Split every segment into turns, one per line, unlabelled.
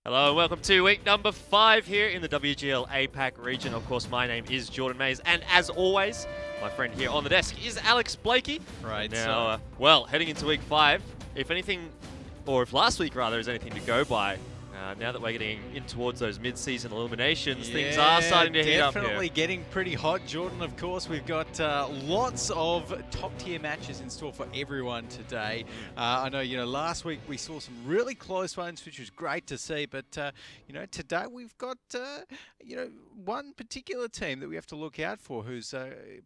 Hello and welcome to week number 5 here in the WGL APAC region. Of course, my name is Jordan Mays, and as always, my friend here on the desk is Alex Blakey.
Right.
Now, well, heading into week 5, if anything, or if last week rather is anything to go by, now that we're getting in towards those mid-season eliminations, things are starting to heat up here.
Definitely getting pretty hot, Jordan. Of course, we've got lots of top-tier matches in store for everyone today. I know, last week we saw some really close ones, which was great to see. But, today we've got, one particular team that we have to look out for who's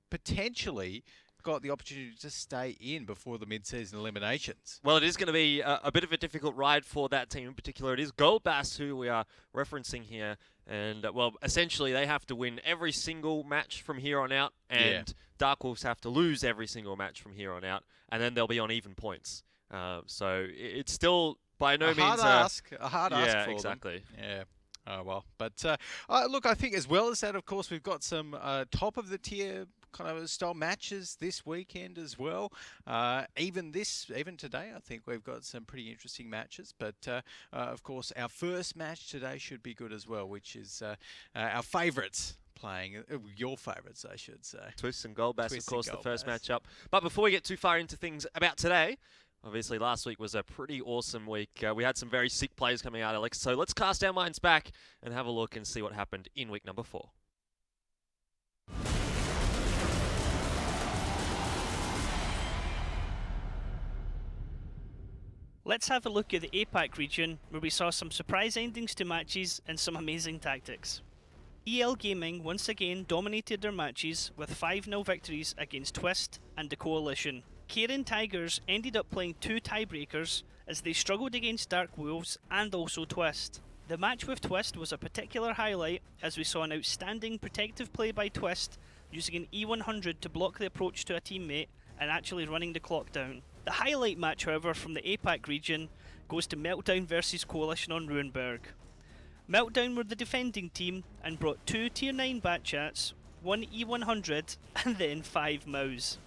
potentially got the opportunity to stay in before the mid-season eliminations.
Well, it is going to be a bit of a difficult ride for that team in particular. It is Gold Bass who we are referencing here. And, well, essentially they have to win every single match from here on out. And Dark Wolves have to lose every single match from here on out. And then they'll be on even points. So it's still by no means
a hard ask for
them. Exactly.
Yeah. Oh, well. But, look, I think as well as that, of course, we've got some top-of-the-tier kind of style matches this weekend as well. Even today, I think we've got some pretty interesting matches. But, of course, our first match today should be good as well, which is our favourites playing, your favourites, I should say.
Twist and Gold Bass, of course, the first matchup. But before we get too far into things about today, obviously, last week was a pretty awesome week. We had some very sick plays coming out, Alex. So let's cast our minds back and have a look and see what happened in week number 4.
Let's have a look at the APAC region, where we saw some surprise endings to matches and some amazing tactics. EL Gaming once again dominated their matches with 5-0 victories against Twist and the Coalition. Karen Tigers ended up playing 2 tiebreakers as they struggled against Dark Wolves and also Twist. The match with Twist was a particular highlight as we saw an outstanding protective play by Twist using an E100 to block the approach to a teammate and actually running the clock down. The highlight match, however, from the APAC region goes to Meltdown versus Coalition on Ruinberg. Meltdown were the defending team and brought 2 Tier 9 Batchats, 1 E100 and then 5 Mows.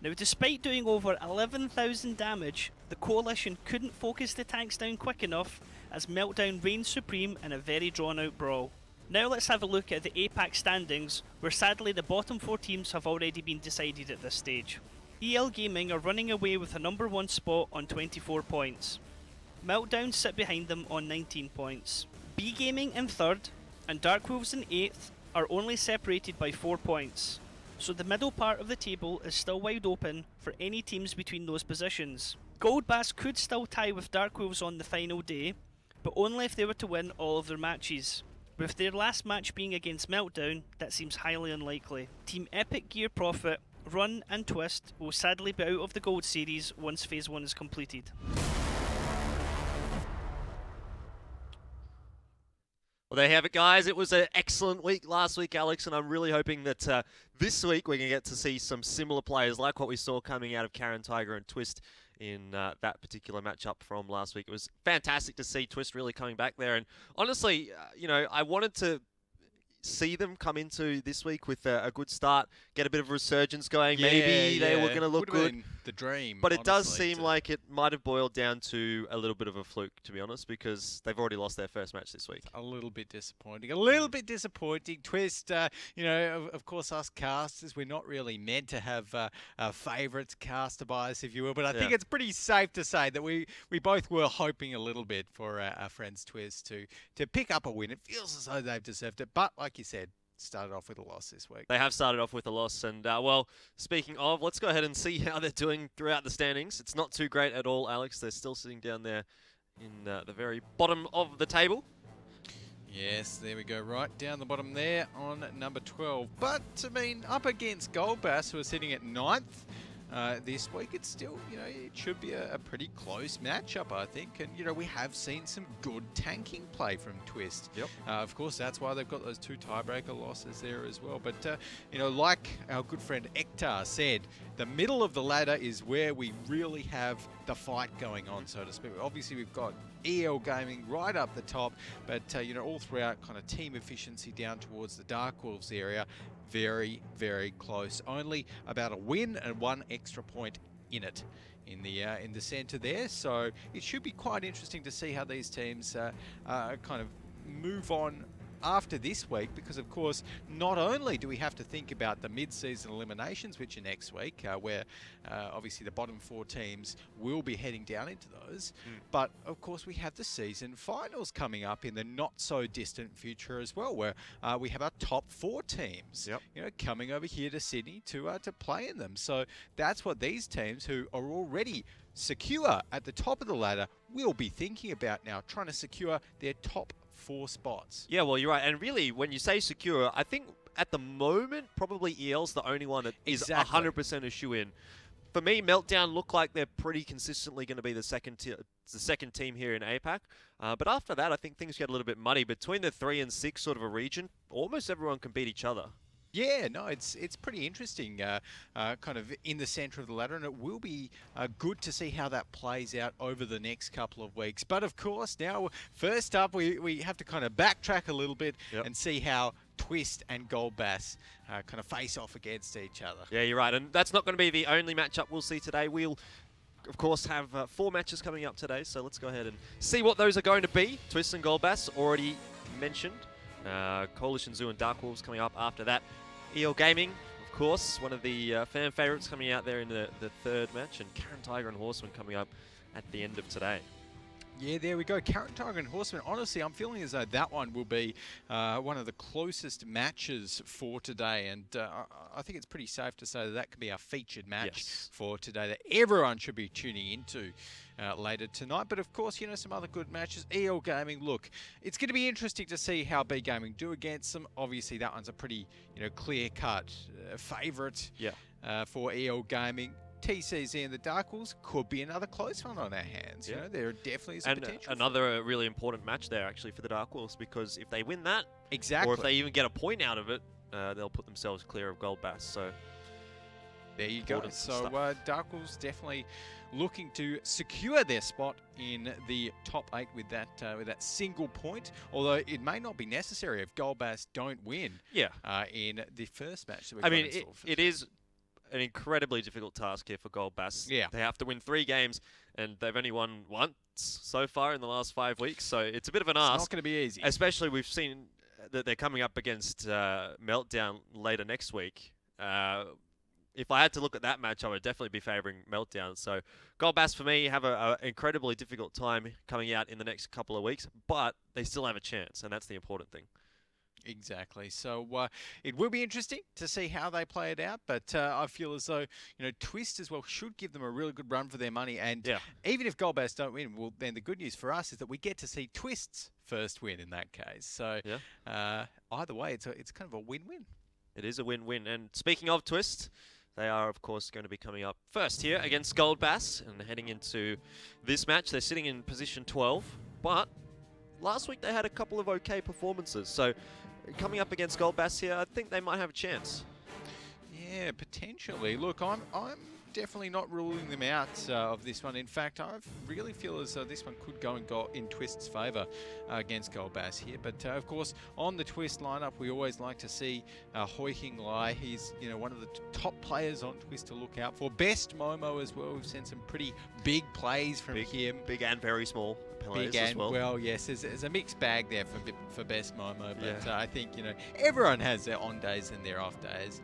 Now, despite doing over 11,000 damage, the Coalition couldn't focus the tanks down quick enough as Meltdown reigned supreme in a very drawn out brawl. Now let's have a look at the APAC standings, where sadly the bottom 4 teams have already been decided at this stage. EL Gaming are running away with a number 1 spot on 24 points. Meltdown sit behind them on 19 points. B Gaming in 3rd and Dark Wolves in 8th are only separated by 4 points. So the middle part of the table is still wide open for any teams between those positions. Gold Bass could still tie with Dark Wolves on the final day, but only if they were to win all of their matches. With their last match being against Meltdown, that seems highly unlikely. Team Epic Gear Profit, Run and Twist will sadly be out of the Gold Series once Phase 1 is completed.
Well, there you have it, guys. It was an excellent week last week, Alex, and I'm really hoping that this week we're going to get to see some similar players like what we saw coming out of Karen Tiger and Twist in that particular matchup from last week. It was fantastic to see Twist really coming back there, and honestly, I wanted to see them come into this week with a good start, get a bit of resurgence going. Maybe they were going to look good.
The dream,
but it does seem like it might have boiled down to a little bit of a fluke, to be honest, because they've already lost their first match this week.
A little bit disappointing. Twist, of course, us casters, we're not really meant to have favourites, caster bias, if you will, but I think it's pretty safe to say that we both were hoping a little bit for our friends Twist to pick up a win. It feels as though they've deserved it, but like you said, started off with a loss this week.
They have started off with a loss, and well, speaking of, let's go ahead and see how they're doing throughout the standings. It's not too great at all, Alex. They're still sitting down there in the very bottom of the table.
Yes, there we go, right down the bottom there on number 12. But, I mean, up against Gold Bass, who are sitting at 9th. This week, it's still, it should be a pretty close matchup, I think. And, we have seen some good tanking play from Twist.
Yep.
Of course, that's why they've got those 2 tiebreaker losses there as well. But, like our good friend Ektar said, the middle of the ladder is where we really have the fight going on, so to speak. Obviously, we've got EL Gaming right up the top, but, all throughout kind of team efficiency down towards the Dark Wolves area, very, very close. Only about a win and 1 extra point in it in the centre there. So it should be quite interesting to see how these teams kind of move on after this week, because of course not only do we have to think about the mid-season eliminations, which are next week, where obviously the bottom 4 teams will be heading down into those, but of course we have the season finals coming up in the not so distant future as well, where we have our top 4 teams coming over here to Sydney to play in them. So that's what these teams who are already secure at the top of the ladder will be thinking about now, trying to secure their top 4 spots.
Yeah, well, you're right. And really, when you say secure, I think at the moment, probably EL's the only one that is 100% a shoe-in. For me, Meltdown look like they're pretty consistently going to be the second team here in APAC. But after that, I think things get a little bit muddy. Between the 3 and 6 sort of a region, almost everyone can beat each other.
Yeah, no, it's pretty interesting, kind of in the centre of the ladder, and it will be good to see how that plays out over the next couple of weeks. But of course, now first up, we have to kind of backtrack a little bit and see how Twist and Gold Bass kind of face off against each other.
Yeah, you're right, and that's not going to be the only matchup we'll see today. We'll, of course, have 4 matches coming up today, so let's go ahead and see what those are going to be. Twist and Gold Bass, already mentioned. Coalition Zoo and Dark Wolves coming up after that. Wargaming, of course, one of the fan favourites coming out there in the 3rd match, and Karen Tiger and Horseman coming up at the end of today.
Yeah, there we go. Karen Tiger and Horseman. Honestly, I'm feeling as though that one will be one of the closest matches for today. And I think it's pretty safe to say that that could be our featured match for today that everyone should be tuning into later tonight. But of course, you know, some other good matches. EL Gaming, look, it's going to be interesting to see how B Gaming do against them. Obviously, that one's a pretty, clear-cut favourite for EL Gaming. TCZ and the Dark Wolves could be another close one on our hands. You know, there definitely is a potential.
Another really important match there, actually, for the Dark Wolves, because if they win that,
or
if they even get a point out of it, they'll put themselves clear of Gold Bass. So
there you go. So Dark Wolves definitely looking to secure their spot in the top 8 with that single point. Although it may not be necessary if Gold Bass don't win. In the first match that we've
it is an incredibly difficult task here for Gold Bass.
Yeah.
They have to win 3 games, and they've only won once so far in the last 5 weeks, so it's a bit of an ask.
It's not going to be easy.
Especially we've seen that they're coming up against Meltdown later next week. If I had to look at that match, I would definitely be favouring Meltdown. So Gold Bass, for me, have an incredibly difficult time coming out in the next couple of weeks, but they still have a chance, and that's the important thing.
Exactly. So it will be interesting to see how they play it out, but I feel as though, Twist as well should give them a really good run for their money. And even if Gold Bass don't win, well, then the good news for us is that we get to see Twist's first win in that case. So either way, it's kind of a win-win.
It is a win-win. And speaking of Twist, they are, of course, going to be coming up first here against Gold Bass and heading into this match. They're sitting in position 12, but last week they had a couple of okay performances. So coming up against Gold Bass here, I think they might have a chance.
Yeah, potentially. Look, I'm definitely not ruling them out of this one. In fact, I really feel as though this one could go in Twist's favour against Gold Bass here. But of course, on the Twist lineup, we always like to see Hoi King Lai. He's one of the top players on Twist to look out for. Best Momo as well. We've seen some pretty big plays from him.
Big and very small.
Big and well, yes, there's a mixed bag there for Best Momo, but I think everyone has their on days and their off days.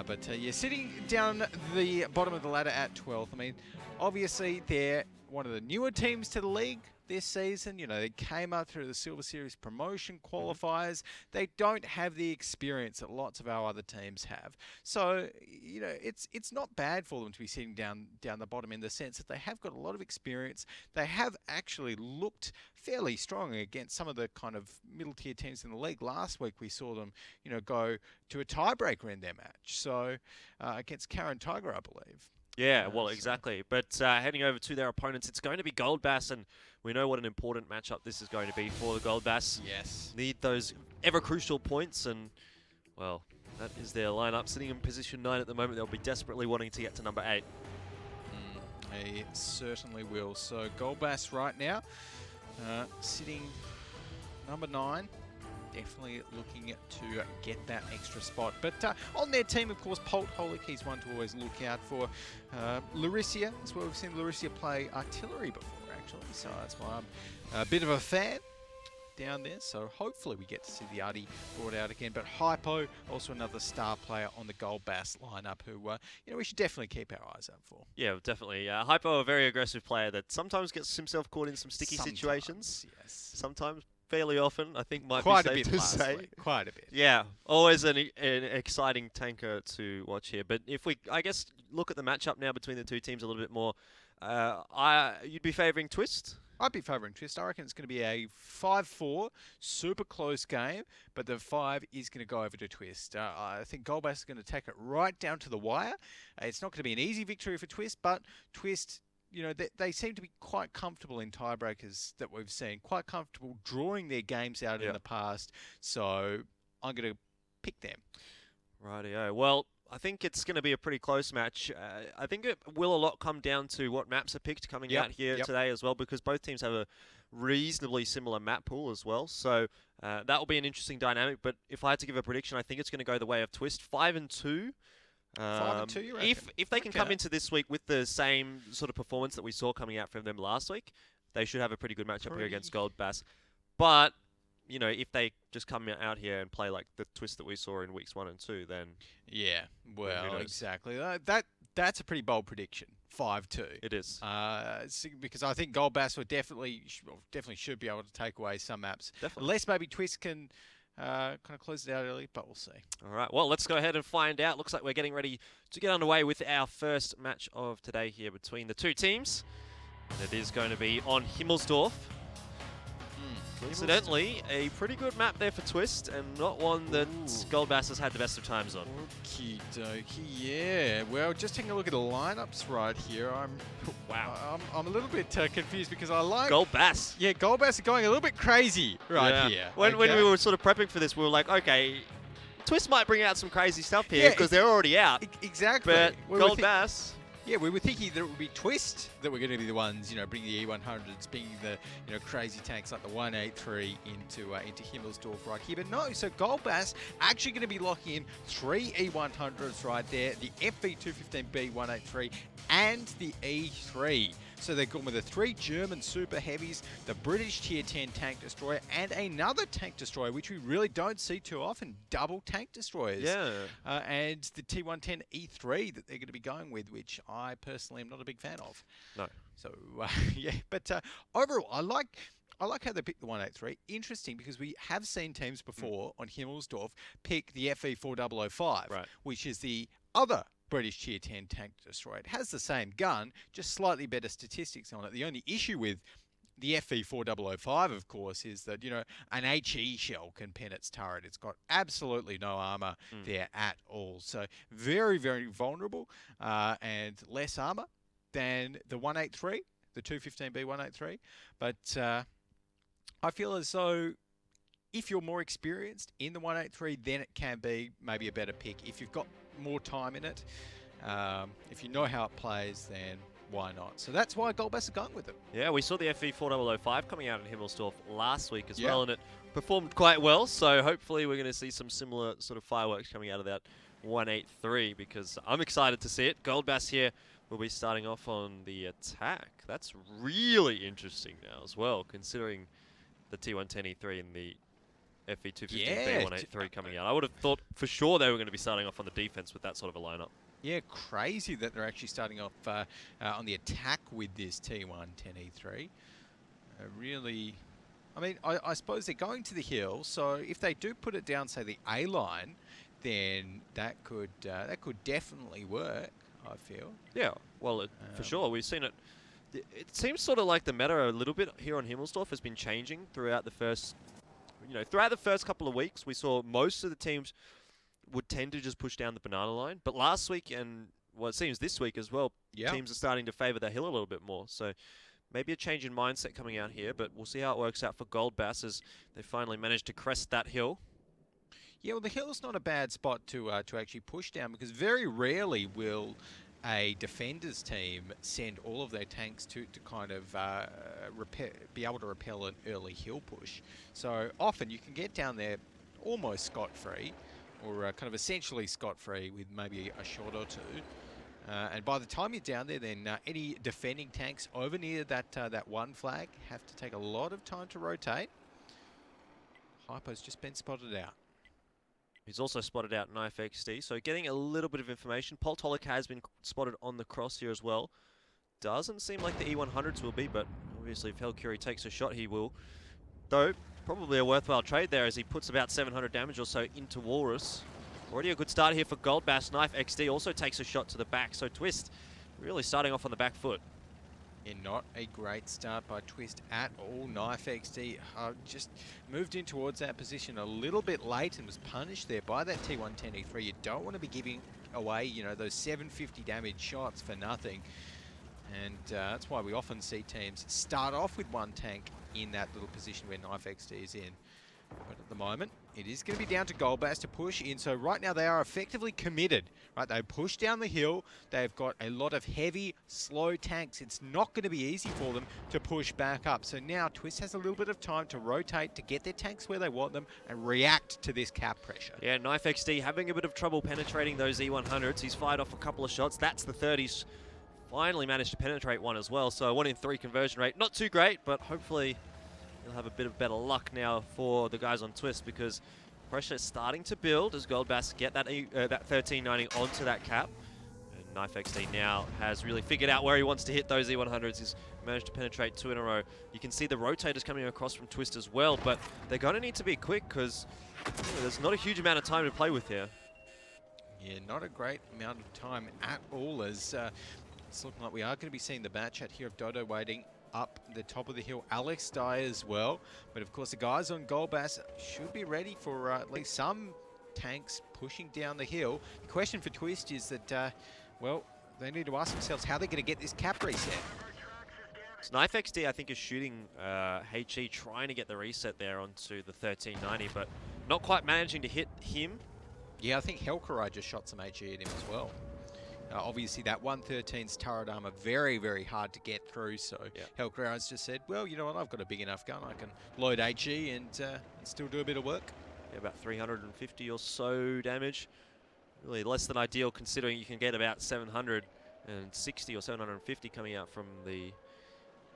But sitting down the bottom of the ladder at 12th. I mean, obviously they're one of the newer teams to the league this season. They came up through the Silver Series promotion qualifiers. They don't have the experience that lots of our other teams have. So, it's not bad for them to be sitting down the bottom in the sense that they have got a lot of experience. They have actually looked fairly strong against some of the kind of middle tier teams in the league. Last week we saw them, go to a tiebreaker in their match. So, against Karen Tiger, I believe.
Yeah, well, exactly. But heading over to their opponents, it's going to be Gold Bass, and we know what an important matchup this is going to be for the Gold Bass.
Yes.
Need those ever-crucial points, and, well, that is their lineup. Sitting in position 9 at the moment, they'll be desperately wanting to get to number 8.
They certainly will. So Gold Bass right now, sitting number 9. definitely looking to get that extra spot. But on their team, of course, Polt Holic, he's one to always look out for. Larissa as well. We've seen Larissa play artillery before, actually, so that's why I'm a bit of a fan down there. So hopefully we get to see the Artie brought out again. But Hypo, also another star player on the Gold Bass lineup who, we should definitely keep our eyes out for.
Yeah, definitely. Hypo, a very aggressive player that sometimes gets himself caught in some sticky situations.
Yes.
Sometimes, fairly often, I think might
Quite
be
a
safe
bit
to
last
say.
week. Quite a bit.
Yeah, always an exciting tanker to watch here. But if we, I guess, look at the matchup now between the two teams a little bit more, you'd be favouring Twist?
I'd be favouring Twist. I reckon it's going to be a 5-4, super close game, but the 5 is going to go over to Twist. I think Goldbass is going to take it right down to the wire. It's not going to be an easy victory for Twist, but Twist, they seem to be quite comfortable in tiebreakers that we've seen, quite comfortable drawing their games out in the past, so I'm going to pick them.
Rightio. Well, I think it's going to be a pretty close match. I think it will a lot come down to what maps are picked coming out here today as well, because both teams have a reasonably similar map pool as well. So that will be an interesting dynamic. But if I had to give a prediction, I think it's going to go the way of Twist. 5-2.
5-2, you reckon?
If they can come into this week with the same sort of performance that we saw coming out from them last week, they should have a pretty good matchup here against Gold Bass. But if they just come out here and play like the Twist that we saw in weeks 1 and 2, then
yeah, well, exactly. That's a pretty bold prediction. 5-2.
It is.
Because I think Gold Bass will definitely should be able to take away some maps.
Definitely.
Unless maybe Twist can kind of close it out early, but we'll see.
All right. Well, let's go ahead and find out. Looks like we're getting ready to get underway with our first match of today here between the two teams. And it is going to be on Himmelsdorf. Coincidentally, a pretty good map there for Twist, and not one that Gold Bass has had the best of times on.
Okie dokie, yeah. Well, just taking a look at the lineups right here, I'm a little bit confused because I like
Gold Bass.
Yeah, Gold Bass are going a little bit crazy here.
When we were sort of prepping for this, we were like, okay, Twist might bring out some crazy stuff here because they're already out.
Exactly.
But Gold Bass.
Yeah, we were thinking that it would be Twist that were going to be the ones, bringing the E100s, bringing the, crazy tanks like the 183 into Himmelsdorf right here. But no, so Gold Bass actually going to be locking in 3 E100s right there, the FV215B 183 and the E3. So they're going with the 3 German super heavies, the British Tier 10 tank destroyer, and another tank destroyer, which we really don't see too often, double tank destroyers.
Yeah. And
the T110 E3 that they're going to be going with, which I personally am not a big fan of.
No.
So, yeah. But overall, I like how they picked the 183. Interesting, because we have seen teams before on Himmelsdorf pick the FE4005, which is the other British Tier 10 tank destroyer. It has the same gun, just slightly better statistics on it. The only issue with the FE4005, of course, is that, an HE shell can pen its turret. It's got absolutely no armor there at all. So very, very vulnerable and less armor than the 183, the 215B 183. But I feel as though if you're more experienced in the 183, then it can be maybe a better pick. If you've got more time in it, if you know how it plays, then why not? So that's why Gold Bass are going with it.
Yeah, we saw the FE4005 coming out in Himmelsdorf last week as well, and it performed quite well. So hopefully we're going to see some similar sort of fireworks coming out of that 183, because I'm excited to see it. Gold Bass here will be starting off on the attack. That's really interesting now as well, considering the T110 E3 and the FE215B 183 coming out. I would have thought for sure they were going to be starting off on the defense with that sort of a lineup.
Yeah, crazy that they're actually starting off on the attack with this T110 E3. Really, I mean, I suppose they're going to the hill, so if they do put it down, say, the A line, then that could definitely work, I feel.
Yeah, well, for sure. We've seen it. It seems sort of like the meta a little bit here on Himmelsdorf has been changing throughout the first, throughout the first couple of weeks. We saw most of the teams would tend to just push down the banana line. But last week, and it seems this week as well, teams are starting to favour the hill a little bit more. So maybe a change in mindset coming out here, but we'll see how it works out for Gold Bass as they finally managed to crest that hill.
Yeah, well, the hill's not a bad spot to actually push down, because very rarely will a defender's team send all of their tanks to kind of be able to repel an early hill push. So often you can get down there almost scot-free, or kind of essentially scot-free with maybe a shot or two. And by the time you're down there, then any defending tanks over near that one flag have to take a lot of time to rotate. Hypo's just been spotted out.
He's also spotted out Knife XD, so getting a little bit of information. Poltolic has been spotted on the cross here as well. Doesn't seem like the E100s will be, but obviously if Helcury takes a shot, he will. Though, probably a worthwhile trade there as he puts about 700 damage or so into Walrus. Already a good start here for Goldbass. Knife XD also takes a shot to the back, so Twist really starting off on the back foot.
Yeah, not a great start by Twist at all. Knife XD just moved in towards that position a little bit late and was punished there by that T110E3. You don't want to be giving away, you know, those 750 damage shots for nothing. And that's why we often see teams start off with one tank in that little position where Knife XD is in. But at the moment, it is going to be down to Goldbass to push in. So right now they are effectively committed. Right, they push down the hill. They've got a lot of heavy, slow tanks. It's not going to be easy for them to push back up. So now Twist has a little bit of time to rotate, to get their tanks where they want them, and react to this cap pressure.
Yeah, Knife XD having a bit of trouble penetrating those E100s. He's fired off a couple of shots. That's the 30s. Finally managed to penetrate one as well. So 1 in 3 conversion rate. Not too great, but hopefully he'll have a bit of better luck now for the guys on Twist, because pressure is starting to build as Goldbass get that 1390 onto that cap. And Knife XD now has really figured out where he wants to hit those E100s. He's managed to penetrate 2 in a row. You can see the rotators coming across from Twist as well, but they're going to need to be quick because there's not a huge amount of time to play with here.
Yeah, not a great amount of time at all, as it's looking like we are going to be seeing the bat chat here of Dodo waiting up the top of the hill. Alex Dye as well. But of course the guys on Goldbass should be ready for at least some tanks pushing down the hill. The question for Twist is that, well, they need to ask themselves how they're going to get this cap reset.
So Knife XD, I think, is shooting HE, trying to get the reset there onto the 1390, but not quite managing to hit him.
Yeah, I think Helkarai just shot some HE at him as well. Obviously, that 113's turret armor, very, very hard to get through. So yeah. Helkarai's just said, well, you know what, I've got a big enough gun. I can load HE and still do a bit of work. Yeah,
about 350 or so damage. Really less than ideal, considering you can get about 760 or 750 coming out from the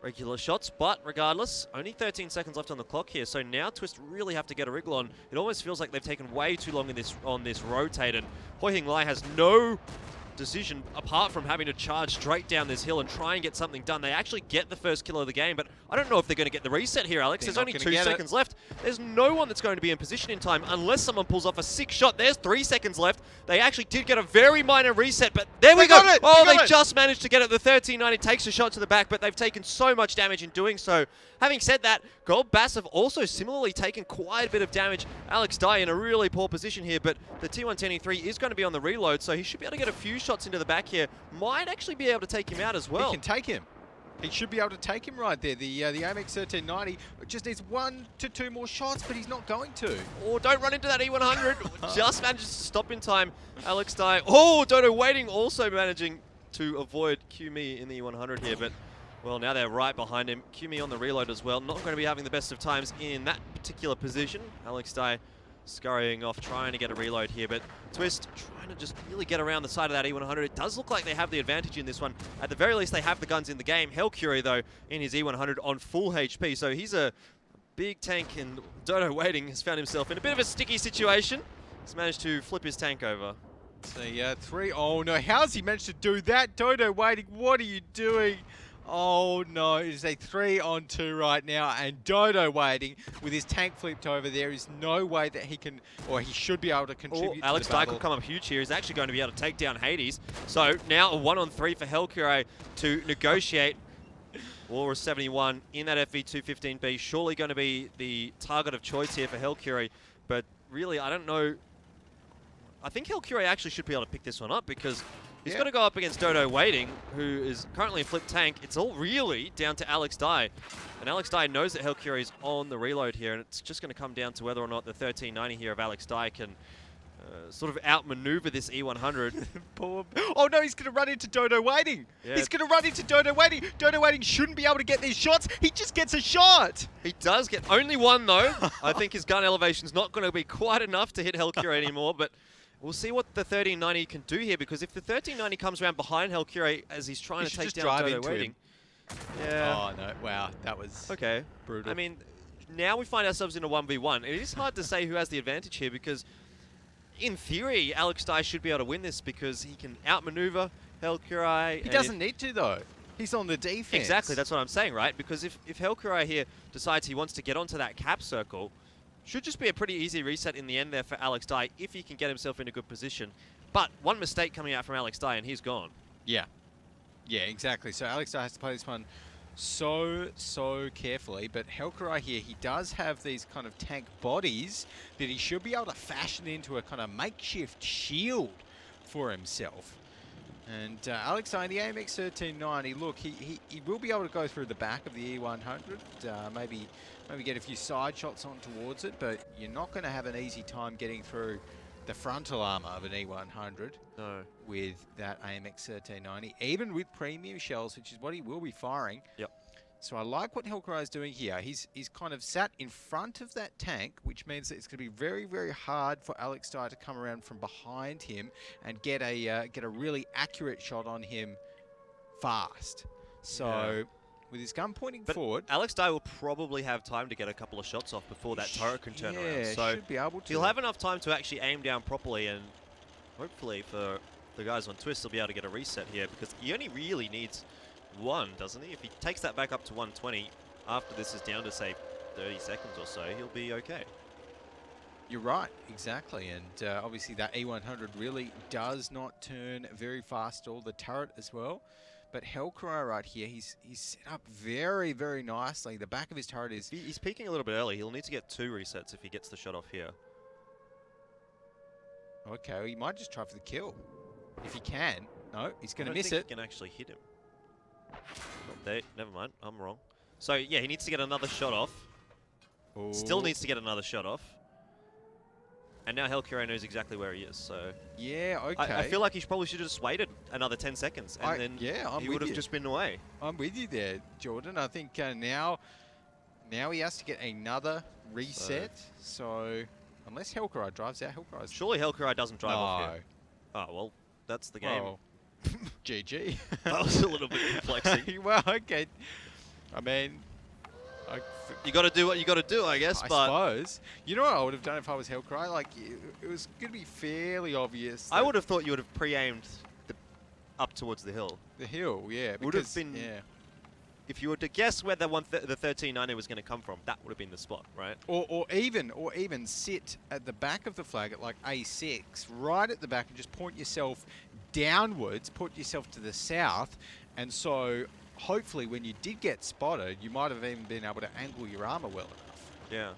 regular shots. But regardless, only 13 seconds left on the clock here. So now Twist really have to get a wriggle on. It almost feels like they've taken way too long in on this rotate, and Hoi Hing Lai has no decision apart from having to charge straight down this hill and try and get something done. They actually get the first kill of the game, but I don't know if they're going to get the reset here, Alex. There's only 2 seconds left. There's no one that's going to be in position in time unless someone pulls off a 6 shot. There's 3 seconds left. They actually did get a very minor reset, but there we go. Oh, they just managed to get it. The 1390 takes a shot to the back, but they've taken so much damage in doing so. Having said that, Goldbass have also similarly taken quite a bit of damage. Alex Dye in a really poor position here, but the T110E3 is going to be on the reload, so he should be able to get a few shots into the back here. Might actually be able to take him out as well.
He can take him. He should be able to take him right there. The AMX 1390 just needs 1 to 2 more shots, but he's not going to.
Oh, don't run into that E100. Just manages to stop in time. Alex Dye. Oh, Dodo waiting, also managing to avoid QMe in the E100 here, but well, now they're right behind him. QMe on the reload as well. Not going to be having the best of times in that particular position. Alex Dye scurrying off, trying to get a reload here, but Twist trying to just really get around the side of that E100. It does look like they have the advantage in this one. At the very least, they have the guns in the game. Helcury, though, in his E100 on full HP, so he's a big tank, and Dodo waiting has found himself in a bit of a sticky situation. He's managed to flip his tank over.
So, 3. Oh, no. How's he managed to do that? Dodo waiting. What are you doing? Oh no, it is a 3-on-2 right now, and Dodo waiting with his tank flipped over. There is no way that he can, or he should be able to contribute to
Alex
the
Dye
battle.
could come up huge here. He's actually going to be able to take down Hades. So now a 1-on-3 for Helcury to negotiate. Walrus 71 in that FV215B. Surely going to be the target of choice here for Helcury, but really, I don't know. I think Helcury actually should be able to pick this one up, because he's got to go up against Dodo waiting, who is currently a flipped tank. It's all really down to Alex Dye. And Alex Dye knows that Helcury is on the reload here, and it's just going to come down to whether or not the 1390 here of Alex Dye can sort of outmaneuver this E100.
Poor. Oh no, he's going to run into Dodo Waiting.
Yeah.
He's going to run into Dodo Waiting. Dodo Waiting shouldn't be able to get these shots. He just gets a shot.
He does get only one, though. I think his gun elevation's not going to be quite enough to hit Hellcure anymore, but we'll see what the 1390 can do here, because if the 1390 comes around behind Hellcure as he's trying to take down Dodo Waiting. Yeah.
Oh no, wow, that was
Okay.
brutal.
I mean, now we find ourselves in a 1v1. It is hard to say who has the advantage here, because in theory, Alex Dye should be able to win this because he can outmaneuver Hellcure.
He doesn't need to, though. He's on the defense.
Exactly, that's what I'm saying, right? Because if Hellcure here decides he wants to get onto that cap circle, should just be a pretty easy reset in the end there for Alex Dye if he can get himself in a good position. But one mistake coming out from Alex Dye and he's gone.
Yeah. Yeah, exactly. So Alex Dye has to play this one so carefully, but Hellcure here, he does have these kind of tank bodies that he should be able to fashion into a kind of makeshift shield for himself. And Alex Dye, the AMX 1390, look, he will be able to go through the back of the E100, maybe get a few side shots on towards it, but you're not going to have an easy time getting through the frontal armor of an E100 with that AMX 1390, even with premium shells, which is what he will be firing.
Yep.
So I like what Hellcure is doing here. He's kind of sat in front of that tank, which means that it's going to be very hard for Alex Dye to come around from behind him and get a really accurate shot on him fast. So with his gun pointing forward,
Alex Dye will probably have time to get a couple of shots off before that turret can turn around. So
should be able to.
he'll have enough time to actually aim down properly, and hopefully for the guys on Twist, he'll be able to get a reset here, because he only really needs one, doesn't he? If he takes that back up to 120, after this is down to, say, 30 seconds or so, he'll be okay.
You're right, exactly. And obviously that E100 really does not turn very fast, all the turret as well. But Hellcure right here, he's set up very nicely. The back of his turret is...
He's peaking a little bit early. He'll need to get 2 resets if he gets the shot off here.
Okay, well, he might just try for the kill. If he can. No, he's going to miss
I don't think
it.
he can actually hit him. Never mind, I'm wrong. So, yeah, he needs to get another shot off.
Ooh.
Still needs to get another shot off. And now Hellcure knows exactly where he is, so...
Yeah, okay.
I feel like he probably should have just waited another 10 seconds, and then he would have just been away.
I'm with you there, Jordan. I think now he has to get another reset. So unless Hellcure drives out, Hellcure's...
Surely Hellcure doesn't drive off here. Oh, well, that's the game.
Oh. GG.
That was a little bit perplexing.
Well, okay. I mean...
You got to do what you got to do, I guess.
I
but
suppose. You know what I would have done if I was Hellcure? Like, it was going to be fairly obvious.
I would have thought you would have pre-aimed up towards the hill.
The hill, yeah.
Would have been. Yeah. If you were to guess where the 1390 was going to come from, that would have been the spot, right?
Or even sit at the back of the flag at like A6, right at the back, and just point yourself downwards, put yourself to the south, and so hopefully when you did get spotted, you might have even been able to angle your armor well enough.
Yeah.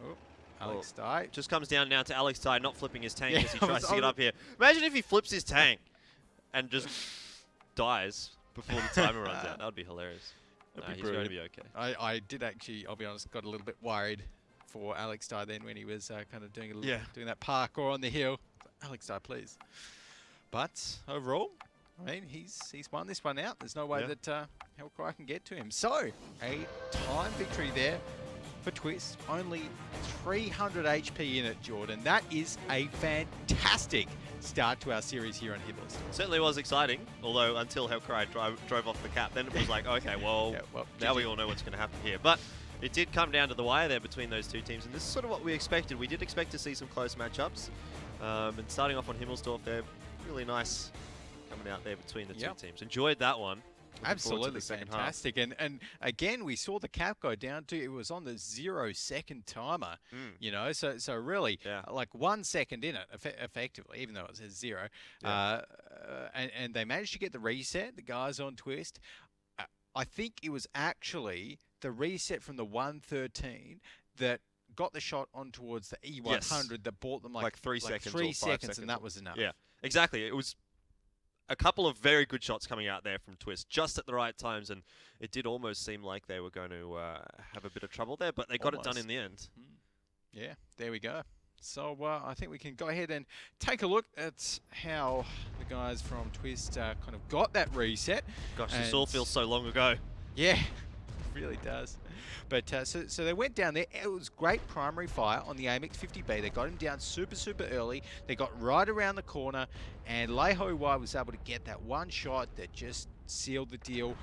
Oh, Alex Dye.
Just comes down now to Alex Dye not flipping his tank as he tries to get up here. Imagine if he flips his tank and just dies before the timer runs out. That would be hilarious. He's going to be okay.
I did actually, I'll be honest, got a little bit worried for Alex Dye then when he was kind of doing that parkour on the hill. Alex Dye, please. But overall, I mean, he's won this one out. There's no way that Hellcure can get to him. So, a time victory there for Twist. Only 300 HP in it, Jordan. That is a fantastic start to our series here on Hibbles.
Certainly was exciting, although until Hellcure drove off the cap, then it was like, okay, well, now we all know what's going to happen here. But it did come down to the wire there between those two teams, and this is sort of what we expected. We did expect to see some close matchups, and starting off on Himmelsdorf there, really nice coming out there between the two teams. Enjoyed that one.
Absolutely fantastic. And again, we saw the cap go down to, it was on the 0-second timer, you know, so really like 1 second in it effectively, even though it says 0. And they managed to get the reset, the guys on Twist. I think it was actually the reset from the 113 that got the shot on towards the E100 that bought them like 3 seconds. 3 seconds, and that was enough.
Yeah, exactly. It was a couple of very good shots coming out there from Twist just at the right times, and it did almost seem like they were going to have a bit of trouble there, but they got it done in the end.
Yeah, there we go. So I think we can go ahead and take a look at how the guys from Twist kind of got that reset.
Gosh, this all feels so long ago.
Yeah, it really does. But so they went down there. It was great primary fire on the AMX 50B. They got him down super early. They got right around the corner, and Leiho Wai was able to get that one shot that just sealed the deal.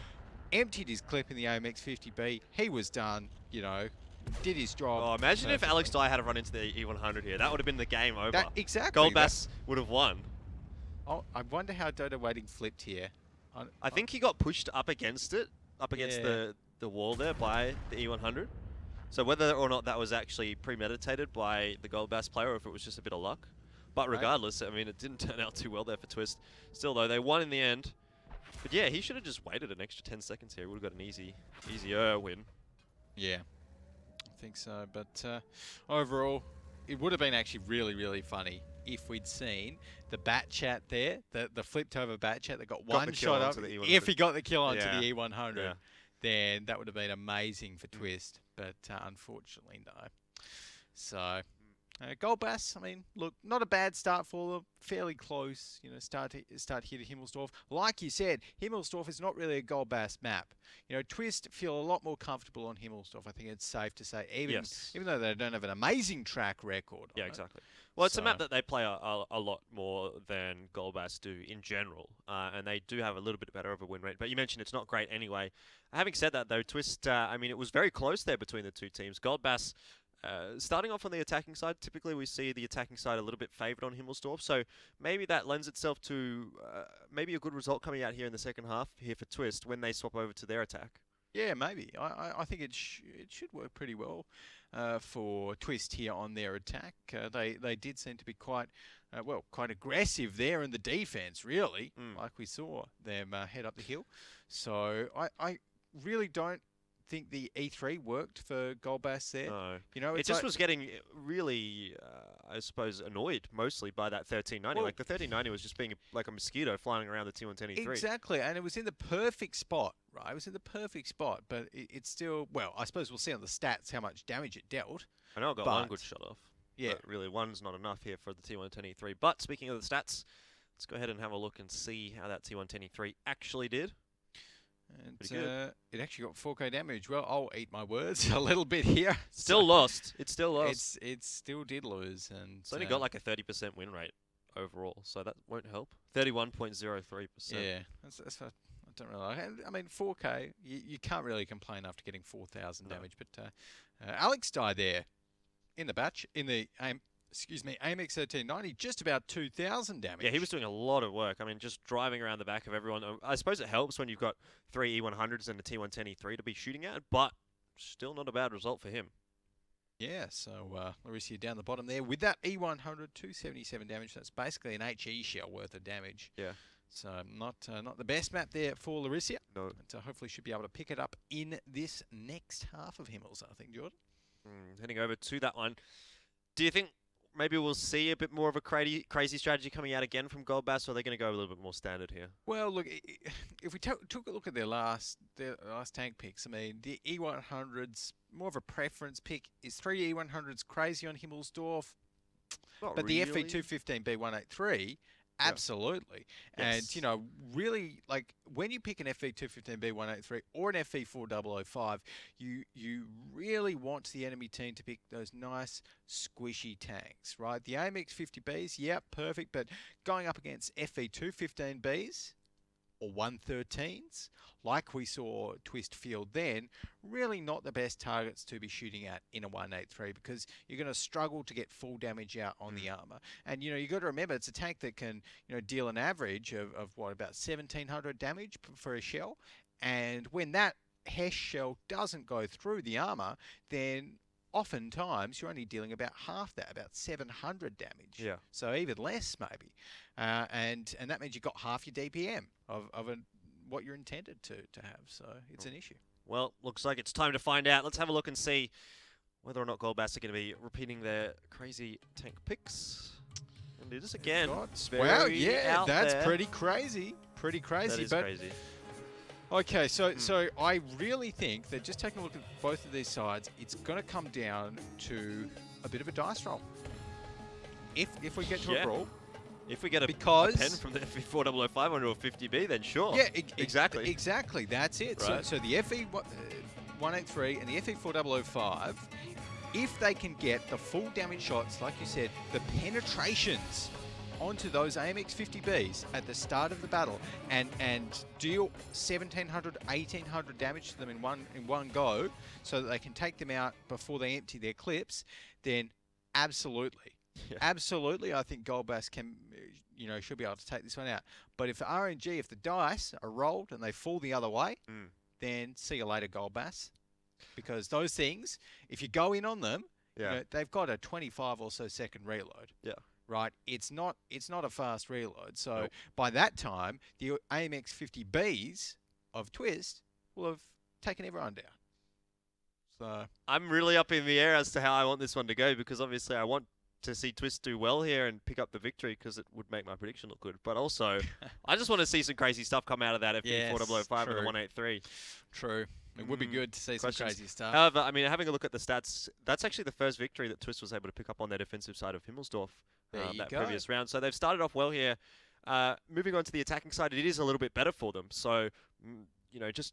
Emptied his clip in the AMX 50B. He was done, you know, did his job.
Oh, imagine if Alex Dye had run into the E100 here. That would have been the game over.
Exactly.
Goldbass would have won.
Oh, I wonder how Dodo Waiting flipped here.
I think he got pushed up against it, against the wall there by the E100. So whether or not that was actually premeditated by the Goldbass player or if it was just a bit of luck. But regardless, I mean, it didn't turn out too well there for Twist. Still though, they won in the end. But yeah, he should have just waited an extra 10 seconds here. He would have got an easier win.
Yeah, I think so. But overall, it would have been actually really funny if we'd seen the bat chat there, the flipped over bat chat that got one shot up. If he got the kill onto the E100, then that would have been amazing for Twist. But unfortunately, no. So Goldbass, I mean, look, not a bad start for them. Fairly close, you know, start here to Himmelsdorf. Like you said, Himmelsdorf is not really a Goldbass map. You know, Twist feel a lot more comfortable on Himmelsdorf. I think it's safe to say, even though they don't have an amazing track record.
Yeah, exactly. Well, it's a map that they play a lot more than Goldbass do in general, and they do have a little bit better of a win rate. But you mentioned it's not great anyway. Having said that, though, Twist, I mean, it was very close there between the two teams. Goldbass, starting off on the attacking side, typically we see the attacking side a little bit favoured on Himmelsdorf, so maybe that lends itself to maybe a good result coming out here in the second half here for Twist when they swap over to their attack.
Yeah, maybe. I think it should work pretty well for Twist here on their attack. They did seem to be quite aggressive there in the defense, really, like we saw them head up the hill. So I really don't think the E3 worked for Goldbass there.
No.
You know,
it just was getting really, I suppose, annoyed mostly by that 1390. Like the 1390 was just being like a mosquito flying around the T110E3.
Exactly, and it was in the perfect spot, right? It was in the perfect spot, but it's still, well, I suppose we'll see on the stats how much damage it dealt.
I know I got one good shot off.
Yeah.
But really, one's not enough here for the T110E3. But speaking of the stats, let's go ahead and have a look and see how that T110E3 actually did.
And it actually got 4K damage. Well, I'll eat my words a little bit here.
Still lost. It still lost.
It still did lose, and
it's only got like a 30% win rate overall, so that won't help. 31.03%.
Yeah, that's what I don't really like. I mean, 4K, you can't really complain after getting 4,000 damage. But Alex died there in the batch in the AMX 1390, just about 2,000 damage.
Yeah, he was doing a lot of work. I mean, just driving around the back of everyone. I suppose it helps when you've got 3 E100s and a T110E3 to be shooting at, but still not a bad result for him.
Yeah, so Larissa down the bottom there with that E100, 277 damage. That's basically an HE shell worth of damage.
Yeah.
So not the best map there for Larissa.
No.
But hopefully should be able to pick it up in this next half of Himmels, I think, Jordan.
Heading over to that one. Do you think maybe we'll see a bit more of a crazy strategy coming out again from Goldbass, or are they going to go a little bit more standard here?
Well, look, if we took a look at their last tank picks, I mean, the E100's more of a preference pick. Is 3 E100s crazy on Himmelsdorf? But
really.
The FV215B183, absolutely.
Yes.
And, you know, really, like, when you pick an FV215B183 or an FV4005, you really want the enemy team to pick those nice, squishy tanks, right? The AMX 50Bs, yeah, perfect, but going up against FV215Bs or 113s, like we saw Twist field then, really not the best targets to be shooting at in a 183 because you're going to struggle to get full damage out on the armor. And, you know, you got to remember it's a tank that can, you know, deal an average of what, about 1,700 damage for a shell. And when that HESH shell doesn't go through the armor, then oftentimes you're only dealing about half that, about 700 damage.
Yeah.
So even less maybe. And that means you've got half your DPM of what you're intended to have. So it's an issue.
Well, looks like it's time to find out. Let's have a look and see whether or not Goldbass are going to be repeating their crazy tank picks. And do this again.
Wow, yeah, that's pretty crazy. Pretty crazy.
That is crazy.
Okay, so I really think that just taking a look at both of these sides, it's going to come down to a bit of a dice roll. if we get to
Yeah.
a brawl,
If we get a
Because-
pen from the FE4005 onto a 50B, then sure.
yeah,
exactly.
exactly. That's it.
Right.
So the FE183 and the FE4005, if they can get the full damage shots, like you said, the penetrations onto those AMX 50Bs at the start of the battle, and deal 1,700, 1,800 damage to them in one go, so that they can take them out before they empty their clips, then absolutely.
Yeah.
Absolutely, I think Goldbass should be able to take this one out. But if RNG, if the dice are rolled and they fall the other way, then see you later, Goldbass. Because those things, if you go in on them,
Yeah.
they've got a 25 or so second reload.
Yeah.
Right? It's not a fast reload. So
Nope.
by that time, the AMX 50Bs of Twist will have taken everyone down. So
I'm really up in the air as to how I want this one to go, because obviously I want to see Twist do well here and pick up the victory, because it would make my prediction look good. But also, I just want to see some crazy stuff come out of that FE4005 and the
true.
183.
True. It would be good to see
Questions?
some crazy stuff.
However, I mean, having a look at the stats, that's actually the first victory that Twist was able to pick up on their defensive side of Himmelsdorf
There you
that
go.
previous round. So they've started off well here. Moving on to the attacking side, it is a little bit better for them. So, just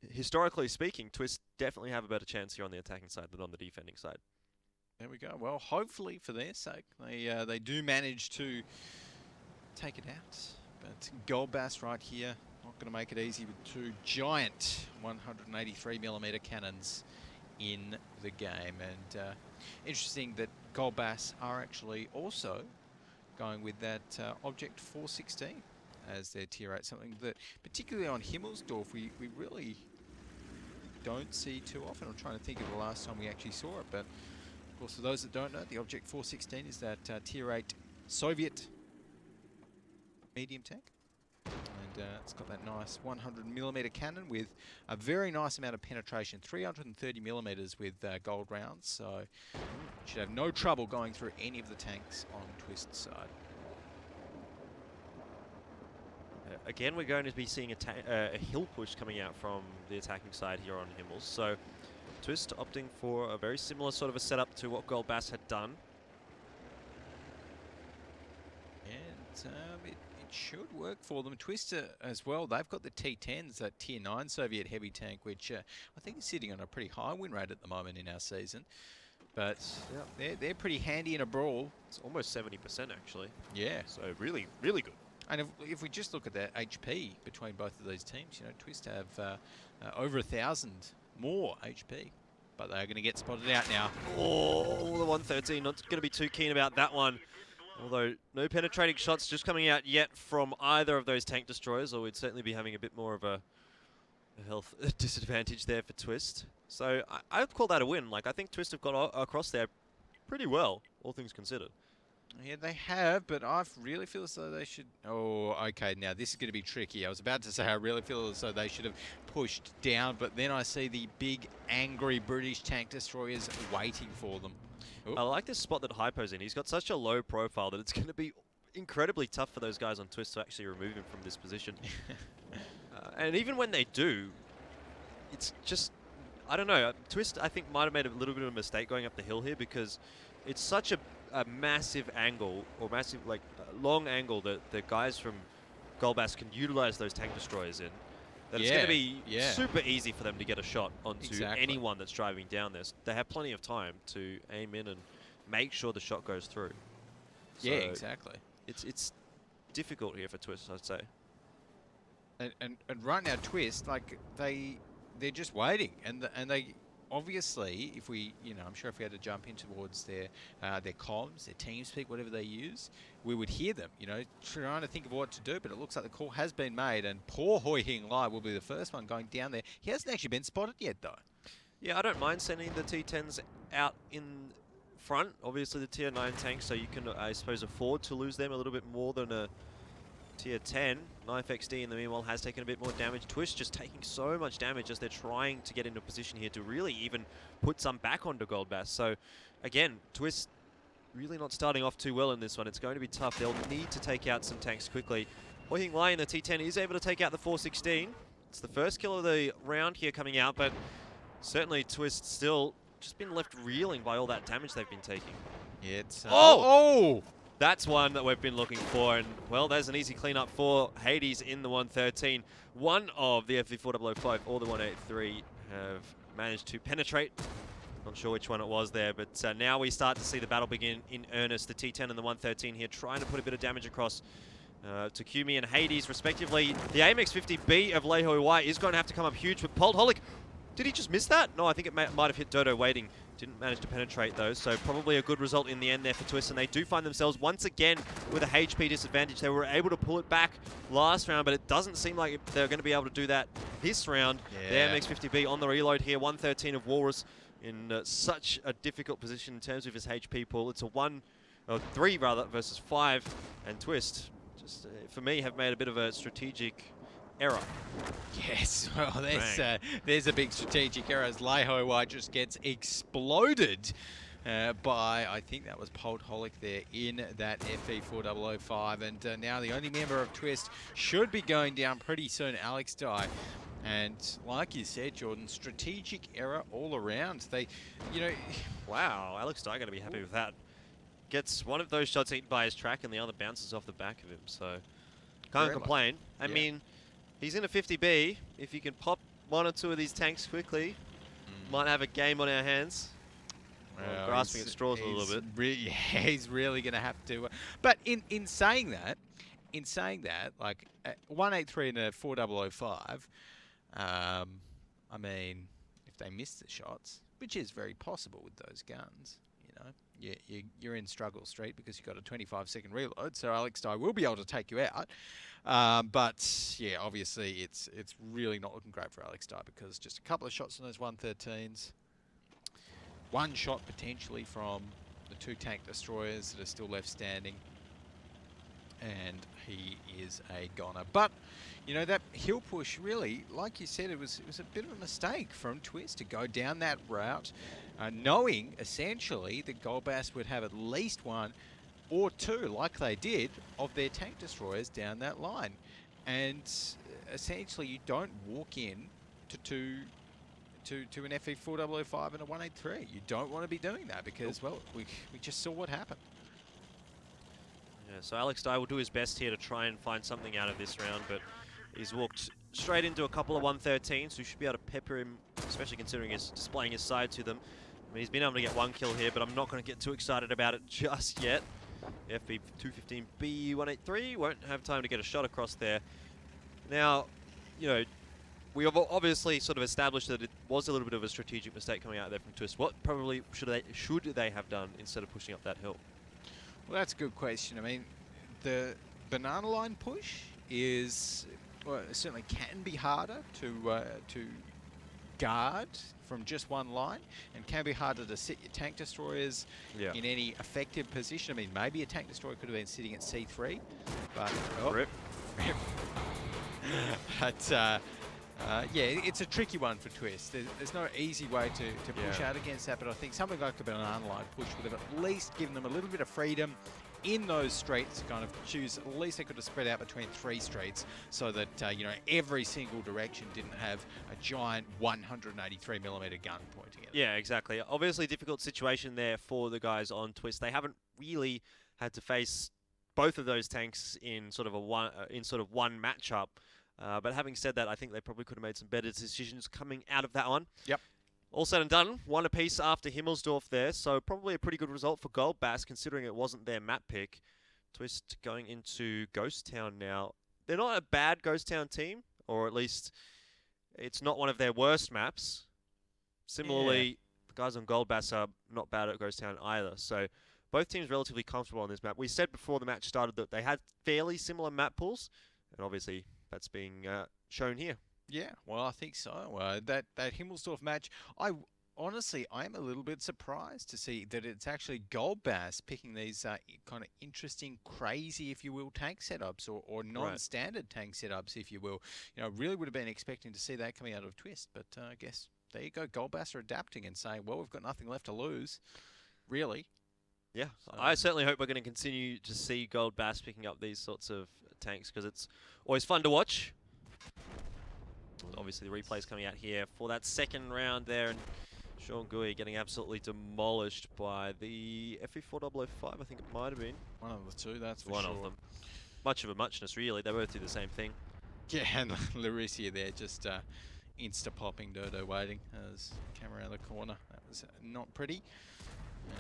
historically speaking, Twist definitely have a better chance here on the attacking side than on the defending side.
There we go. Well, hopefully for their sake, they do manage to take it out. But Goldbass right here, not going to make it easy with two giant 183mm cannons in the game. And interesting that Goldbass are actually also going with that Object 416 as their tier 8, something that particularly on Himmelsdorf we really don't see too often. I'm trying to think of the last time we actually saw it, but of course, for those that don't know, the Object 416 is that tier 8 Soviet medium tank. And it's got that nice 100mm cannon with a very nice amount of penetration, 330mm with gold rounds. So should have no trouble going through any of the tanks on Twist's side.
Again, we're going to be seeing a hill push coming out from the attacking side here on Himmels. So Twist opting for a very similar sort of a setup to what Goldbass had done.
And it should work for them. Twist as well, they've got the T10s, that tier 9 Soviet heavy tank, which I think is sitting on a pretty high win rate at the moment in our season. But they're pretty handy in a brawl.
It's almost 70% actually.
Yeah.
So really, really good.
And if we just look at that HP between both of these teams, Twist have over 1,000 more HP, but they're going to get spotted out now.
Oh, the 113, not going to be too keen about that one. Although no penetrating shots just coming out yet from either of those tank destroyers, or we'd certainly be having a bit more of a health disadvantage there for Twist. So I would call that a win. Like, I think Twist have got across there pretty well, all things considered.
Yeah, they have, but I really feel as though they should... Oh, okay, now this is going to be tricky. I was about to say I really feel as though they should have pushed down, but then I see the big, angry British tank destroyers waiting for them. Ooh.
I like this spot that Hypo's in. He's got such a low profile that it's going to be incredibly tough for those guys on Twist to actually remove him from this position. And even when they do, it's just... I don't know. Twist, I think, might have made a little bit of a mistake going up the hill here, because it's such a massive angle, or massive, like, long angle that the guys from Goldbass can utilize those tank destroyers in. That it's going to be super easy for them to get a shot onto anyone that's driving down this. They have plenty of time to aim in and make sure the shot goes through. So
yeah, exactly.
It's difficult here for Twist, I'd say.
And right now, Twist, like, they're just waiting, and they obviously, if we, I'm sure if we had to jump in towards their comms, their TeamSpeak, whatever they use, we would hear them, trying to think of what to do, but it looks like the call has been made, and poor Hoi Hing Lai will be the first one going down there. He hasn't actually been spotted yet, though.
Yeah, I don't mind sending the T10s out in front. Obviously, the tier 9 tanks, so you can, I suppose, afford to lose them a little bit more than a tier 10. Knife XD in the meanwhile has taken a bit more damage. Twist just taking so much damage as they're trying to get into a position here to really even put some back onto Goldbass. So again, Twist really not starting off too well in this one. It's going to be tough. They'll need to take out some tanks quickly. Hoi Hing Lai in the T10 is able to take out the 416. It's the first kill of the round here coming out, but certainly Twist still just been left reeling by all that damage they've been taking.
Yeah, it's...
Oh! That's one that we've been looking for, and well, there's an easy cleanup for Hades in the 113. One of the FV4005 or the 183 have managed to penetrate. Not sure which one it was there, but now we start to see the battle begin in earnest. The T10 and the 113 here trying to put a bit of damage across to Kumi and Hades, respectively. The AMX-50B of Lehoi White is going to have to come up huge, but Poldholic, did he just miss that? No, I think it might have hit Dodo waiting. Didn't manage to penetrate though, so probably a good result in the end there for Twist, and they do find themselves once again with a HP disadvantage. They were able to pull it back last round, but it doesn't seem like they're going to be able to do that this round. Yeah. The MX-50B on the reload here, 113 of Walrus in such a difficult position in terms of his HP pool. It's a 3 rather, versus 5, and Twist, just for me, have made a bit of a strategic error.
Yes, well, there's a big strategic error as Lehoi White just gets exploded by, I think that was Poldholic there in that FE4005, and now the only member of Twist should be going down pretty soon, Alex Dye. And like you said, Jordan, strategic error all around. They, you know...
Wow, Alex Dye going to be happy with that. Gets one of those shots eaten by his track and the other bounces off the back of him, so can't complain. I mean, he's in a 50B. If you can pop one or two of these tanks quickly, might have a game on our hands. Well, grasping at straws a little bit.
He's really going to have to. But in saying that, like 183 and a 4005, I mean, if they miss the shots, which is very possible with those guns, you know, you're in struggle street because you've got a 25-second reload, so Alex Dye will be able to take you out. But yeah, obviously it's really not looking great for Alex Dye because just a couple of shots on those 113s, one shot potentially from the 2 tank destroyers that are still left standing, and he is a goner. But you know, that hill push, really, like you said, it was a bit of a mistake from Twist to go down that route, knowing essentially that Goldbass would have at least 1 or 2, like they did, of their tank destroyers down that line. And essentially, you don't walk in to an FE4005 and a 183. You don't want to be doing that because, well, we just saw what happened.
Yeah, so Alex Dye will do his best here to try and find something out of this round, but he's walked straight into a couple of 113s, so you should be able to pepper him, especially considering he's displaying his side to them. I mean, he's been able to get 1 kill here, but I'm not going to get too excited about it just yet. The FB215B 183 won't have time to get a shot across there. Now, you know, we have obviously sort of established that it was a little bit of a strategic mistake coming out there from Twist. What probably should they have done instead of pushing up that hill?
Well, that's a good question. I mean, the banana line push is, well, it certainly can be harder to guard from just one line, and can be harder to sit your tank destroyers in any effective position. I mean, maybe a tank destroyer could have been sitting at C3, but
Rip.
But yeah, it's a tricky one for Twist. There's no easy way to push out against that, but I think something like a banana line push would have at least given them a little bit of freedom in those streets to kind of choose. At least they could have spread out between 3 streets so that you know, every single direction didn't have a giant 183mm gun pointing at it.
Yeah, exactly. Obviously, difficult situation there for the guys on Twist. They haven't really had to face both of those tanks in sort of one matchup. But having said that, I think they probably could have made some better decisions coming out of that one.
Yep.
All said and done, 1 apiece after Himmelsdorf there, so probably a pretty good result for Goldbass considering it wasn't their map pick. Twist going into Ghost Town now. They're not a bad Ghost Town team, or at least it's not one of their worst maps. Similarly, the guys on Goldbass are not bad at Ghost Town either, so both teams relatively comfortable on this map. We said before the match started that they had fairly similar map pools, and obviously that's being shown here.
Yeah, well, I think so. That Himmelsdorf match, honestly, I am a little bit surprised to see that it's actually Goldbass picking these kind of interesting, crazy, if you will, tank setups or non-standard tank setups, if you will. You know, really would have been expecting to see that coming out of Twist, but I guess there you go. Goldbass are adapting and saying, well, we've got nothing left to lose, really.
Yeah, so I certainly hope we're going to continue to see Goldbass picking up these sorts of tanks because it's always fun to watch. Obviously, the replay's coming out here for that second round there, and Sean Gui getting absolutely demolished by the FE4005, I think it might have been.
One of the two, that's for
One
sure.
of them. Much of a muchness, really. They both do the same thing.
Yeah, and Larisia there just insta-popping Dodo waiting as camera around the corner. That was not pretty.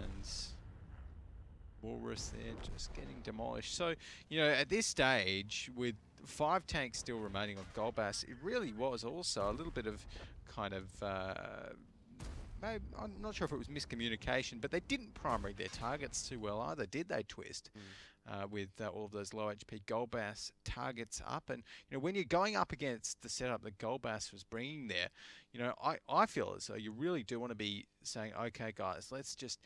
And Walrus there just getting demolished. So, you know, at this stage, with 5 tanks still remaining on Golbass, it really was also a little bit of kind of, maybe, I'm not sure if it was miscommunication, but they didn't primary their targets too well either, did they, Twist? With all of those low HP Golbass targets up. And, you know, when you're going up against the setup that Golbass was bringing there, you know, I feel as though you really do want to be saying, okay, guys, let's just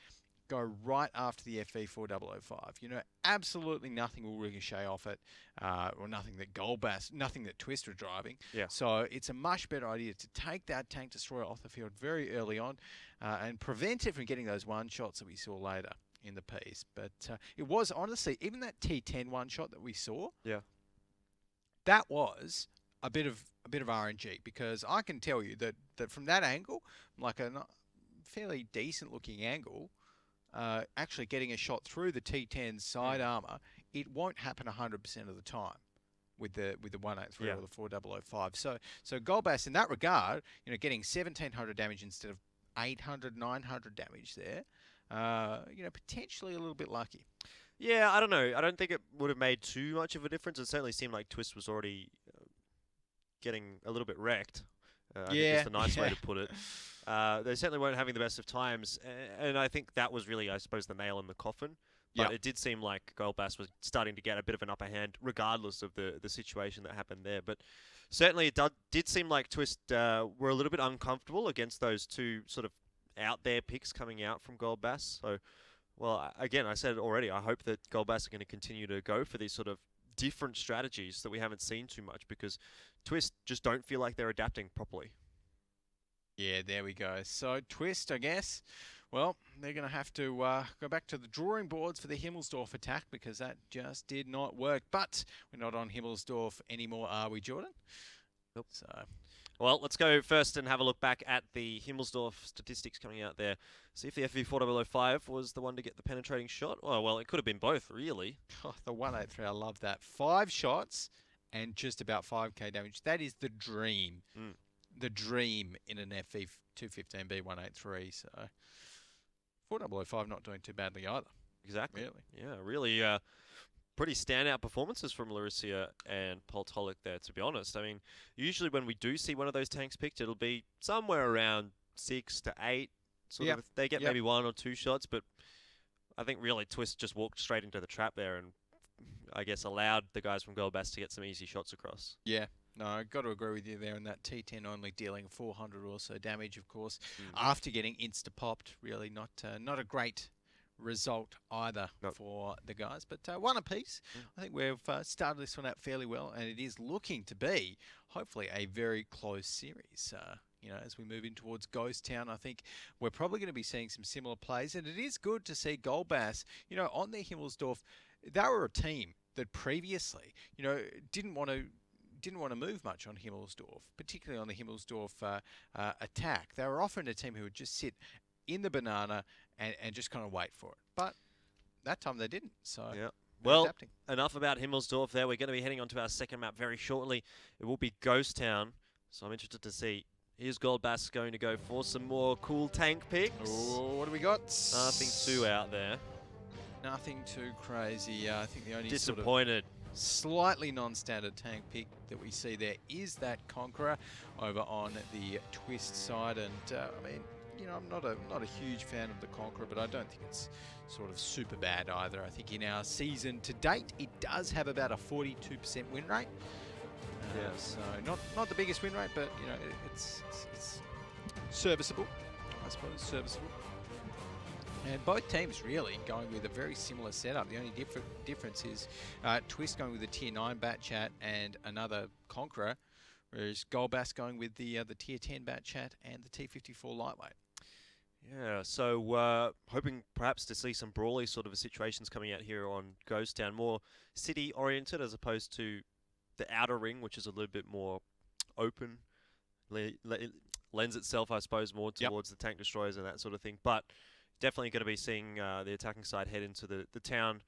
go right after the FE4005. You know, absolutely nothing will ricochet off it, or nothing that Twist are driving.
Yeah.
So it's a much better idea to take that tank destroyer off the field very early on, and prevent it from getting those one shots that we saw later in the piece. But it was honestly, even that T10 one shot that we saw,
Yeah.
that was a bit of RNG, because I can tell you that from that angle, like a fairly decent looking angle, actually getting a shot through the T10's side armor, it won't happen 100% of the time with the 183 or the 4005. So Golbass in that regard, you know, getting 1700 damage instead of 800, 900 damage there, you know, potentially a little bit lucky.
Yeah, I don't know. I don't think it would have made too much of a difference. It certainly seemed like Twist was already getting a little bit wrecked. I think that's the nice way to put it. They certainly weren't having the best of times, and I think that was really, I suppose, the nail in the coffin. But it did seem like Golbass was starting to get a bit of an upper hand, regardless of the situation that happened there. But certainly it did seem like Twist were a little bit uncomfortable against those two sort of out there picks coming out from Golbass. So, well, again, I said it already, I hope that Golbass are going to continue to go for these sort of different strategies that we haven't seen too much, because Twist just don't feel like they're adapting properly.
Yeah, there we go. So Twist, I guess, well, they're going to have to go back to the drawing boards for the Himmelsdorf attack, because that just did not work. But we're not on Himmelsdorf anymore, are we, Jordan?
Nope.
So,
well, let's go first and have a look back at the Himmelsdorf statistics coming out there. See if the FE4005 was the one to get the penetrating shot. Oh, well, it could have been both, really.
oh, the 183, I love that. 5 shots and just about 5k damage. That is the dream. The dream in an FE215B 183. So 4005 not doing too badly either.
Exactly.
Really.
Yeah, really pretty standout performances from Larisia and Poltolic there, to be honest. I mean, usually when we do see one of those tanks picked, it'll be somewhere around 6 to 8. Sort of, they get maybe 1 or 2 shots, but I think really Twist just walked straight into the trap there and I guess allowed the guys from Golbass to get some easy shots across.
Yeah. No, I've got to agree with you there, and that T10 only dealing 400 or so damage, of course, after getting insta-popped. Really not a great result either for the guys, but 1 apiece. I think we've started this one out fairly well, and it is looking to be, hopefully, a very close series. You know, as we move in towards Ghost Town, I think we're probably going to be seeing some similar plays, and it is good to see Golbass, you know, on their Himmelsdorf. They were a team that previously, you know, didn't want to move much on Himmelsdorf, particularly on the Himmelsdorf attack. They were often a team who would just sit in the banana and just kind of wait for it. But that time they didn't. So
well,
adapting.
Enough about Himmelsdorf there. We're going to be heading on to our second map very shortly. It will be Ghost Town. So I'm interested to see, is Golbass going to go for some more cool tank picks?
Oh, what do we got?
Nothing too out there.
Nothing too crazy. I think the only
disappointed.
Slightly non-standard tank pick that we see there is that Conqueror over on the Twist side, and I mean, you know, I'm not a huge fan of the Conqueror, but I don't think it's sort of super bad either. I think in our season to date, it does have about a 42% win rate. So not the biggest win rate, but you know, it's serviceable, I suppose, serviceable. And both teams really going with a very similar setup. The only difference is Twist going with a Tier 9 Batchat and another Conqueror, whereas Golbass going with the Tier 10 Batchat and the T54 Lightweight.
Yeah, so hoping perhaps to see some brawly sort of situations coming out here on Ghost Town, more city-oriented as opposed to the outer ring, which is a little bit more open, lends itself, I suppose, more towards the tank destroyers and that sort of thing. But definitely going to be seeing the attacking side head into the town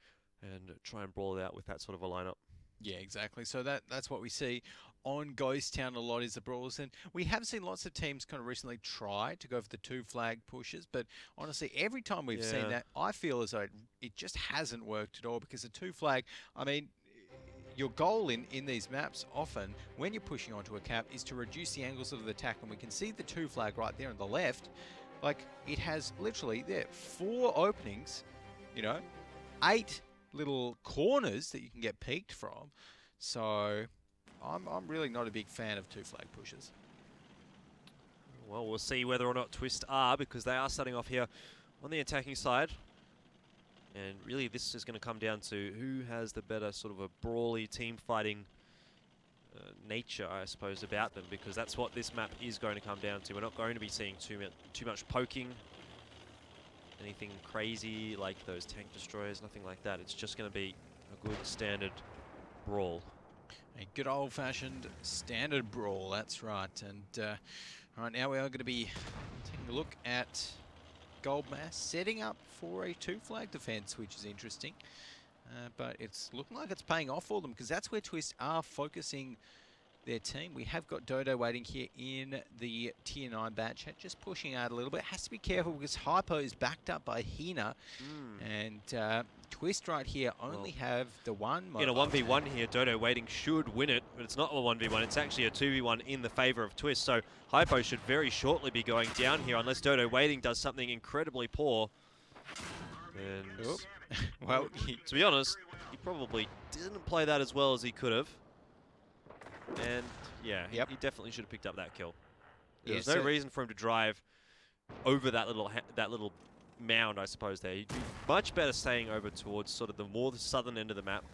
and try and brawl it out with that sort of a lineup.
Yeah, exactly. So that's what we see on Ghost Town a lot is the brawls, and we have seen lots of teams kind of recently try to go for the 2 flag pushes, but honestly, every time we've seen that, I feel as though it just hasn't worked at all, because the 2 flag, I mean, your goal in these maps often, when you're pushing onto a cap, is to reduce the angles of the attack, and we can see the 2 flag right there on the left. Like, it has literally, 4 openings, 8 little corners that you can get peeked from. So I'm really not a big fan of 2 flag pushes.
Well, we'll see whether or not Twist are, because they are starting off here on the attacking side. And really this is going to come down to who has the better sort of a brawly team fighting nature, I suppose, about them, because that's what this map is going to come down to. We're not going to be seeing too much poking, anything crazy like those tank destroyers, nothing like that. It's just going to be a good standard brawl.
A good old-fashioned standard brawl, that's right. And right now we are going to be taking a look at Goldmass setting up for a 2 flag defense, which is interesting. But it's looking like it's paying off for them, because that's where Twist are focusing their team. We have got Dodo waiting here in the Tier 9 batch, just pushing out a little bit. Has to be careful because Hypo is backed up by Hina. And Twist right here only have the one mobile.
In a 1v1 here, Dodo waiting should win it, but it's not a 1v1, it's actually a 2v1 in the favor of Twist. So Hypo should very shortly be going down here, unless Dodo waiting does something incredibly poor. And
well,
to be honest, he probably didn't play that as well as he could have. And yeah, he definitely should have picked up that kill. There's no reason for him to drive over that little mound, I suppose. There, he'd be much better staying over towards sort of the more southern end of the map,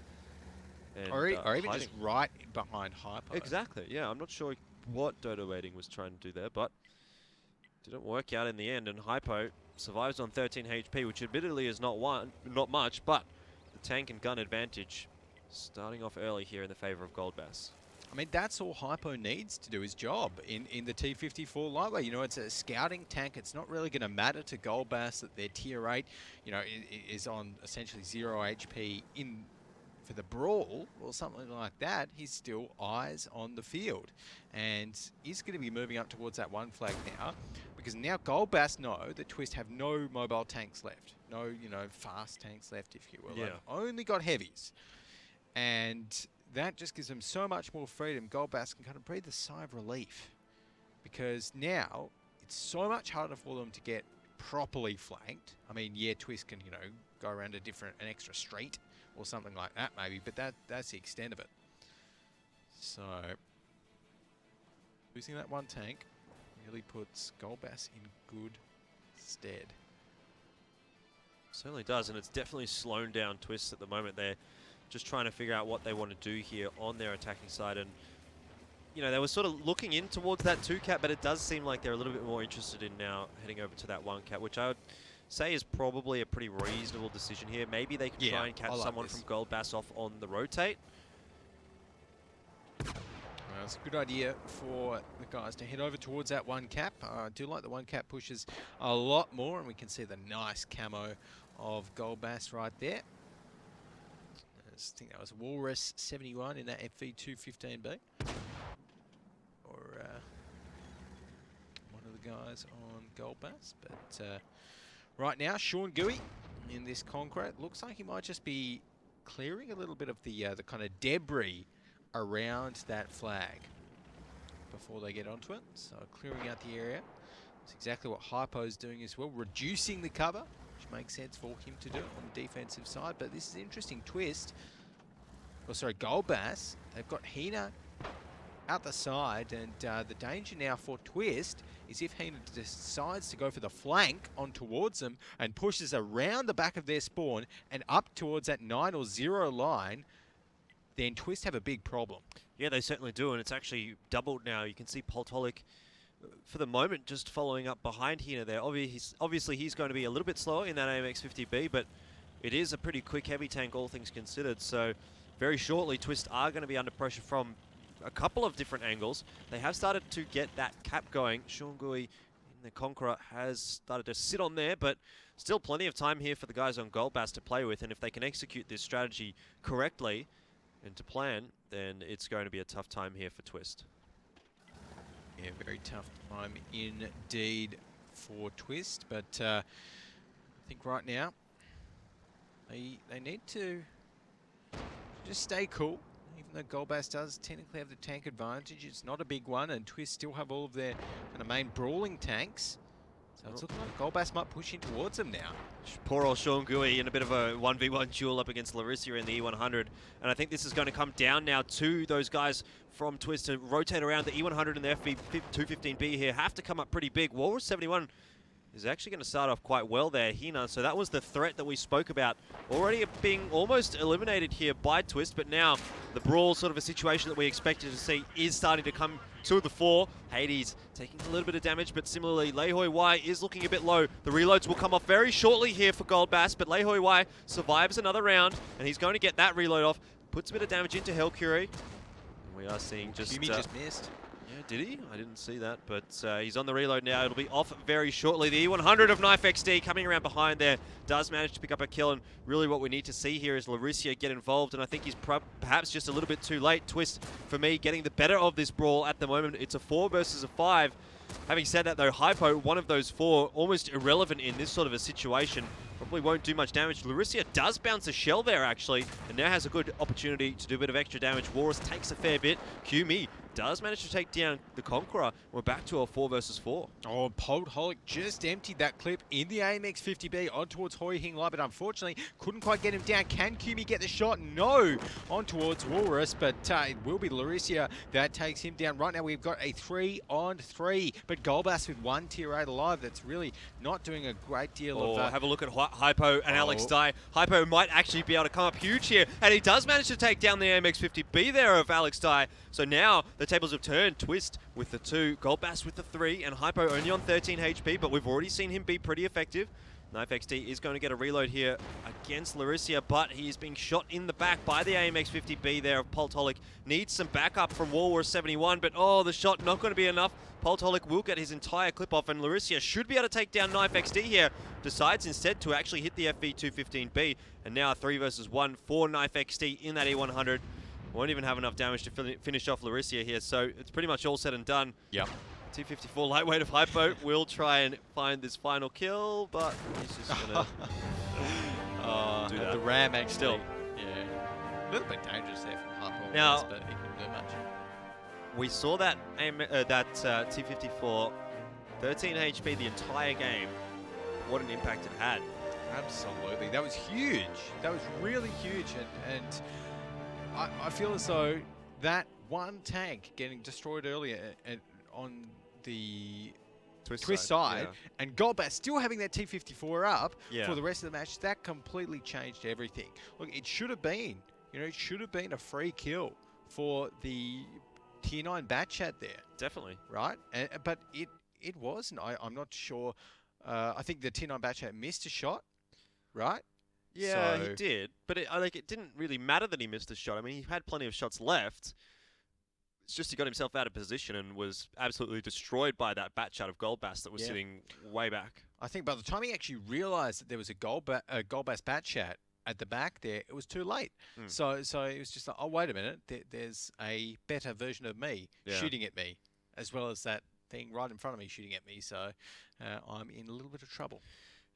and,
or even just right behind Hypo.
Exactly. Yeah, I'm not sure what Dodo waiting was trying to do there, but didn't work out in the end. And Hypo survives on 13 HP, which admittedly is not much, but the tank and gun advantage starting off early here in the favor of Goldbass.
I mean, that's all Hypo needs to do his job in the T-54 lightweight. It's a scouting tank. It's not really going to matter to Goldbass that their Tier 8, is on essentially 0 HP for the brawl or something like that. He's still eyes on the field. And he's going to be moving up towards that 1 flag now, because now Goldbass know that Twist have no mobile tanks left. No, fast tanks left, if you will.
Yeah.
They've only got heavies. And that just gives them so much more freedom. Goldbass can kind of breathe a sigh of relief, because now it's so much harder for them to get properly flanked. I mean, yeah, Twist can, go around an extra street or something like that maybe, but that's the extent of it. So losing that 1 tank really puts Goldbass in good stead.
Certainly does, and it's definitely slowing down Twist at the moment. They're just trying to figure out what they want to do here on their attacking side. And, they were sort of looking in towards that 2 cap, but it does seem like they're a little bit more interested in now heading over to that 1 cap, which I would say is probably a pretty reasonable decision here. Maybe they can try and catch someone from Goldbass off on the rotate.
Well, it's a good idea for the guys to head over towards that 1 cap. I do like the 1 cap pushes a lot more, and we can see the nice camo of Goldbass right there. I think that was Walrus 71 in that FV215B. Or one of the guys on Goldbass. But right now, Sean Gooey in this Concrete looks like he might just be clearing a little bit of the kind of debris around that flag before they get onto it. So clearing out the area. That's exactly what Hypo's doing as well, reducing the cover, which makes sense for him to do on the defensive side. But this is interesting. Twist, Goldbass, they've got Hina out the side, and the danger now for Twist is if Hina decides to go for the flank on towards them and pushes around the back of their spawn and up towards that 9 or 0 line, then Twist have a big problem.
Yeah, they certainly do, and it's actually doubled now. You can see Poltolic, for the moment, just following up behind Hina there. Obviously, he's going to be a little bit slower in that AMX-50B, but it is a pretty quick heavy tank, all things considered. So very shortly, Twist are going to be under pressure from a couple of different angles. They have started to get that cap going. Sean Gui in the Conqueror has started to sit on there, but still plenty of time here for the guys on Gold Bass to play with, and if they can execute this strategy correctly and to plan, then it's going to be a tough time here for Twist.
Yeah, very tough time indeed for Twist, but I think right now they need to just stay cool. Even though Gold Bass does technically have the tank advantage, it's not a big one, and Twist still have all of their kind of main brawling tanks. So it's looking like Gold Bass might push in towards them now.
Poor old Sean Gui in a bit of a 1v1 duel up against Larissa in the E100. And I think this is going to come down now to those guys from Twist to rotate around. The E100 and the FV215B here have to come up pretty big. Walrus 71 is actually going to start off quite well there, Hina. So that was the threat that we spoke about. Already being almost eliminated here by Twist, but now the brawl, sort of a situation that we expected to see, is starting to come to the fore. Hades taking a little bit of damage, but similarly, Lehoi Y is looking a bit low. The reloads will come off very shortly here for Gold Bass, but Lehoi Y survives another round, and he's going to get that reload off. Puts a bit of damage into Hellcurie. And we are seeing just...
Yumi just missed.
Yeah, did he? I didn't see that, but he's on the reload now. It'll be off very shortly. The E100 of Knife XD coming around behind there does manage to pick up a kill, and really what we need to see here is Larissa get involved, and I think he's perhaps just a little bit too late. Twist, for me, getting the better of this brawl at the moment. It's a 4 versus a 5. Having said that, though, Hypo, one of those 4, almost irrelevant in this sort of a situation. Probably won't do much damage. Larissa does bounce a shell there, actually, and now has a good opportunity to do a bit of extra damage. Walrus takes a fair bit. Qme does manage to take down the Conqueror. We're back to a 4 versus 4.
Oh, Podholic just emptied that clip in the AMX 50B on towards Hoi Hing Lai, but unfortunately couldn't quite get him down. Can Qme get the shot? No! On towards Walrus, but it will be Larissa that takes him down. Right now we've got a 3-on-3, but Gold Bass with 1 tier 8 alive. That's really not doing a great deal of...
have a look at Hypo and Alex Dye. Hypo might actually be able to come up huge here, and he does manage to take down the AMX 50B there of Alex Dye. So now the tables have turned. Twist with the 2, Gold Bass with the 3, and Hypo only on 13 HP, but we've already seen him be pretty effective. Knife XD is going to get a reload here against Larissa, but he is being shot in the back by the AMX 50B there of Poltolic. Needs some backup from Walrus 71, but oh, the shot not going to be enough. Poltolic will get his entire clip off, and Larissa should be able to take down Knife XD here. Decides instead to actually hit the FV215B, and now a 3 versus 1 for Knife XD in that E100. Won't even have enough damage to finish off Larissa here, so it's pretty much all said and done.
Yep.
254 lightweight of Hypo will try and find this final kill, but he's just gonna do that.
The Ram actually,
Still.
yeah, a little bit dangerous there from Hypo,
Now,
but he couldn't do much.
we saw that T54, 13 HP the entire game. What an impact it had.
Absolutely, that was huge. That was really huge, and I feel as though that one tank getting destroyed earlier on the Twist side,
yeah.
and Gold Bass still having that T54 up
Yeah.
for the rest of the match, that completely changed everything. Look, it should have been, it should have been a free kill for the Tier 9 Bat Chat there.
Definitely.
Right? But it wasn't. I'm not sure. I think the Tier 9 Bat Chat missed a shot, right?
Yeah,
So-
he did, but it didn't really matter that he missed a shot. I mean, he had plenty of shots left. It's just he got himself out of position and was absolutely destroyed by that bat shot of Gold Bass that was
Yeah.
sitting way back.
I think by the time he actually realised that there was a Gold Bass Bat Chat at the back there, it was too late.
Mm.
So it was just like, oh, wait a minute, there's a better version of me
Yeah.
shooting at me, as well as that thing right in front of me shooting at me. So I'm in a little bit of trouble.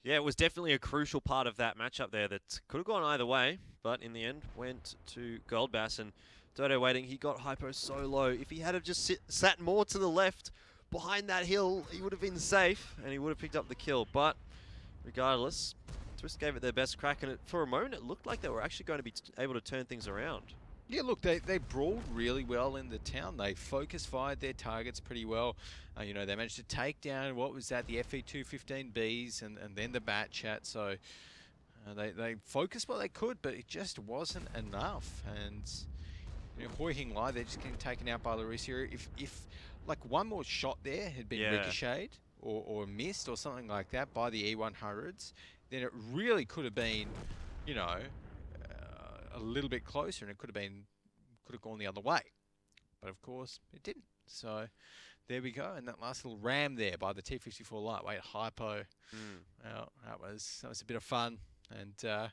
Yeah, it was definitely a crucial part of that matchup there that could have gone either way, but in the end went to Gold Bass. And Dodo waiting, he got Hypo so low. If he had have just sat more to the left behind that hill, he would have been safe and he would have picked up the kill. But regardless, Twist gave it their best crack, and for a moment it looked like they were actually going to be able to turn things around.
Yeah, look, they brawled really well in the town. They focus fired their targets pretty well. They managed to take down, what was that, the FE215Bs and then the Bat Chat. So they focused what they could, but it just wasn't enough. And Hoi Hing Lai, they're just getting taken out by Larissa. If like one more shot there had been ricocheted or missed or something like that by the E100s, then it really could have been, a little bit closer, and it could have gone the other way. But of course, it didn't. So there we go. And that last little ram there by the T-54 lightweight hypo. Well, that was a bit of fun. And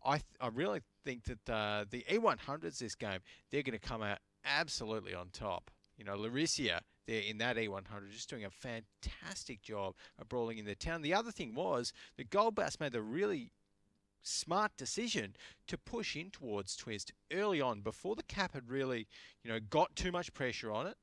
I really think that the E100s this game, they're going to come out absolutely on top. You know, Larissa there in that E100 just doing a fantastic job of brawling in the town. The other thing was that Gold Bass made the really smart decision to push in towards Twist early on before the cap had really, you know, got too much pressure on it,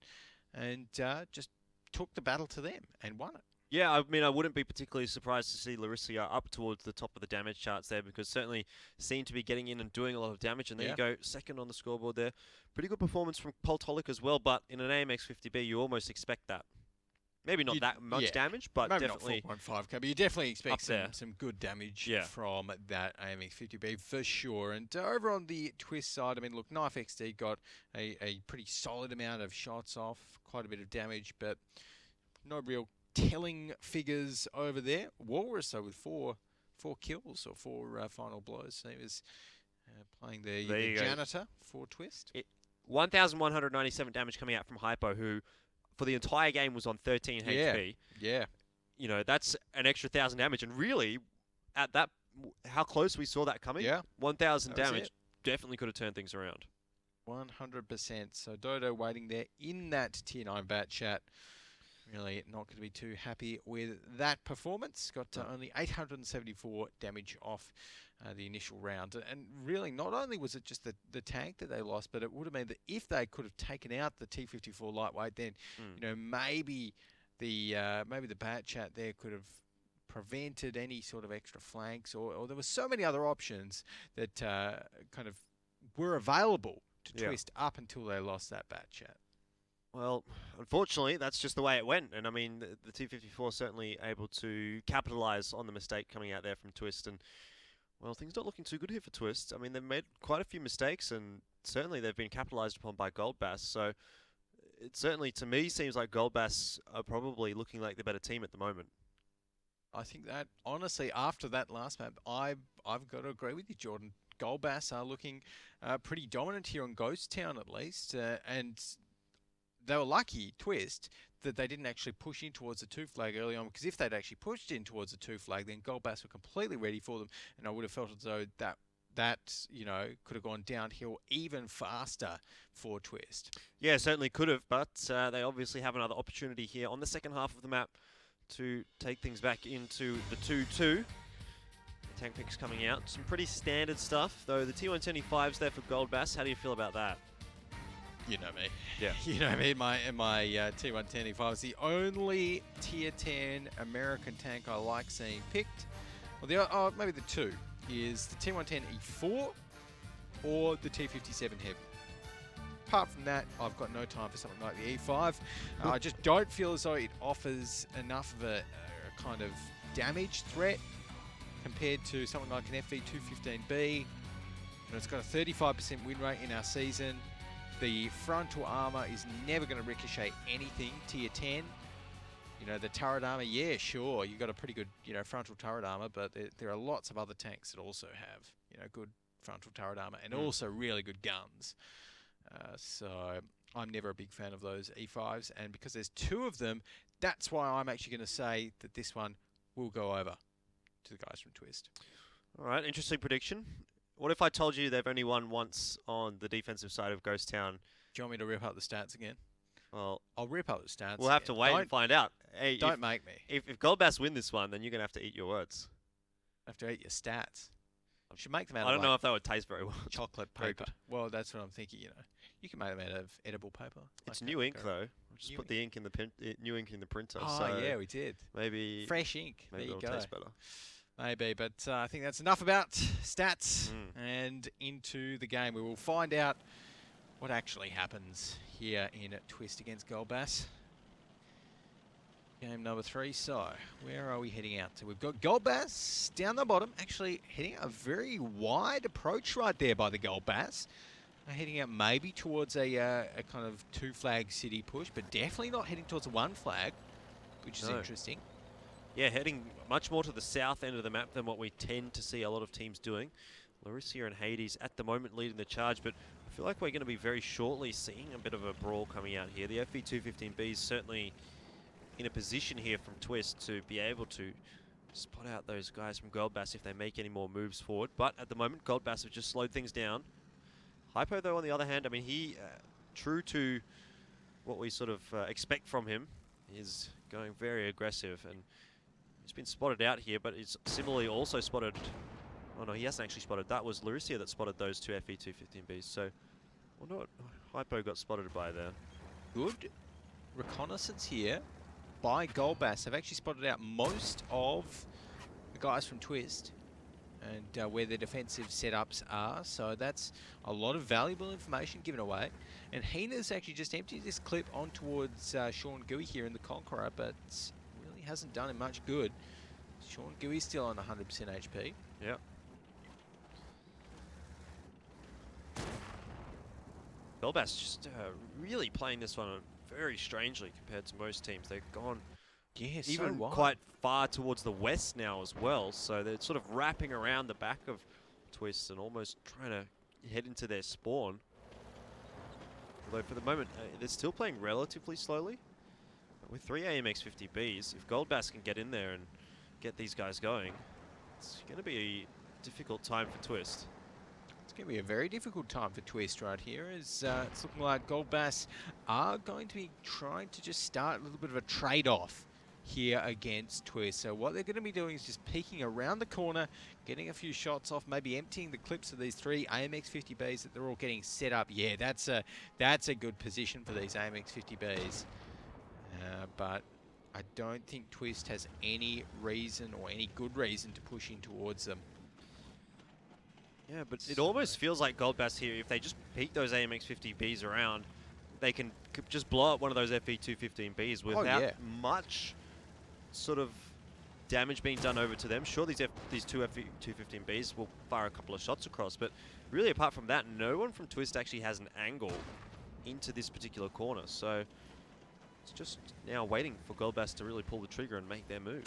and just took the battle to them and won it.
Yeah, I mean, I wouldn't be particularly surprised to see Larissa up towards the top of the damage charts there, because certainly seemed to be getting in and doing a lot of damage. And there you go, second on the scoreboard there. Pretty good performance from Poltolic as well, but in an AMX 50B, you almost expect that. Maybe not that much damage, but
maybe
definitely
not 4.5k, but you definitely expect
there.
some good damage from that AMX 50B for sure. And over on the Twist side, I mean, look, Knife XD got a pretty solid amount of shots off, quite a bit of damage, but no real telling figures over there. Walrus, though, with four kills or four final blows. So he was playing the janitor for Twist.
1,197 damage coming out from Hypo, who for the entire game was on 13 HP.
Yeah.
You know, that's an extra 1,000 damage. And really, at that, how close we saw that coming?
Yeah.
1,000 damage definitely could have turned things around.
100%. So Dodo waiting there in that Tier 9 bat chat. Really not going to be too happy with that performance. Got only 874 damage off the initial round. And really, not only was it just the tank that they lost, but it would have meant that if they could have taken out the T-54 lightweight, then you know, maybe the bat chat there could have prevented any sort of extra flanks, or there were so many other options that kind of were available to Twist up until they lost that bat chat.
Well, unfortunately, that's just the way it went. And I mean, the T-54 certainly able to capitalize on the mistake coming out there from Twist. And, well, things not looking too good here for Twist. I mean, they've made quite a few mistakes, and certainly they've been capitalized upon by Gold Bass. So it certainly, to me, seems like Gold Bass are probably looking like the better team at the moment.
I think that, honestly, after that last map, I've got to agree with you, Jordan. Gold Bass are looking pretty dominant here on Ghost Town, at least. And they were lucky, Twist, that they didn't actually push in towards the 2 flag early on, because if they'd actually pushed in towards the 2 flag, then Gold Bass were completely ready for them, and I would have felt as though that you know, could have gone downhill even faster for Twist. Yeah,
certainly could have, but they obviously have another opportunity here on the second half of the map to take things back into the 2-2. Tank picks coming out. Some pretty standard stuff, though. The T125's there for Gold Bass. How do you feel about that?
You know me.
Yeah.
You know me. My T125 is the only Tier 10 American tank I like seeing picked. Well, maybe the two is the T110 E4 or the T57 Heavy. Apart from that, I've got no time for something like the E5. I just don't feel as though it offers enough of a kind of damage threat compared to something like an FV215B. And it's got a 35% win rate in our season. The frontal armor is never going to ricochet anything. Tier 10, you know, the turret armor, yeah, sure, you got a pretty good, you know, frontal turret armor, but there are lots of other tanks that also have, you know, good frontal turret armor and also really good guns. So I'm never a big fan of those E5s, and because there's two of them, that's why I'm actually going to say that this one will go over to the guys from Twist.
All right, interesting prediction. What if I told you they've only won once on the defensive side of Ghost Town?
Do you want me to rip up the stats again?
Well,
I'll rip up the stats.
We'll have to wait and find out. Hey,
don't make me.
If Gold Bass win this one, then you're going to have to eat your words.
I have to eat your stats. I should make them out of
I don't know if that would taste very well.
Chocolate paper. Well, that's what I'm thinking, you know. You can make them out of edible paper.
It's new ink, though. Just put the ink in the new ink in the printer.
Oh,
so
yeah, we did.
Maybe
fresh ink.
Maybe
there you
it'll
go.
taste better.
Maybe, but I think that's enough about stats and into the game. We will find out what actually happens here in Twist against Gold Bass. Game number 3. So, where are we heading out to? We've got Gold Bass down the bottom, actually heading a very wide approach right there by the Gold Bass. Heading out maybe towards a kind of 2 flag city push, but definitely not heading towards a 1 flag, which is interesting.
Yeah, heading much more to the south end of the map than what we tend to see a lot of teams doing. Larissa and Hades at the moment leading the charge, but I feel like we're going to be very shortly seeing a bit of a brawl coming out here. The FV215B is certainly in a position here from Twist to be able to spot out those guys from Goldbass if they make any more moves forward. But at the moment, Goldbass have just slowed things down. Hypo, though, on the other hand, I mean, he, true to what we sort of expect from him, is going very aggressive. And he's been spotted out here, but he's similarly also spotted... Oh no, he hasn't actually spotted. That was Larisia that spotted those two FV215Bs. So, well, no, Hypo got spotted by there.
Good reconnaissance here by Goldbass. They've actually spotted out most of the guys from Twist and where their defensive setups are. So that's a lot of valuable information given away. And Heena's actually just emptied this clip on towards Sean Gooey here in the Conqueror, but really hasn't done him much good. Sean Gooey's still on 100% HP.
Yep. Goldbass just really playing this one very strangely compared to most teams. They've gone even quite far towards the west now as well, so they're sort of wrapping around the back of Twist and almost trying to head into their spawn. Although for the moment, they're still playing relatively slowly. But with 3 AMX50Bs, if Goldbass can get in there and get these guys going, it's going to be a difficult time for Twist.
It's going to be a very difficult time for Twist right here, as it's looking like Goldbass are going to be trying to just start a little bit of a trade-off here against Twist. So what they're going to be doing is just peeking around the corner, getting a few shots off, maybe emptying the clips of these 3 AMX50Bs that they're all getting set up. Yeah, that's a good position for these AMX50Bs. But I don't think Twist has any reason or any good reason to push in towards them.
Yeah, but it almost feels like Goldbass here, if they just peek those AMX50Bs around, they can just blow up one of those FV215Bs without much sort of damage being done over to them. Sure, these two FV215Bs will fire a couple of shots across, but really apart from that, no one from Twist actually has an angle into this particular corner. So it's just now waiting for Goldbass to really pull the trigger and make their move.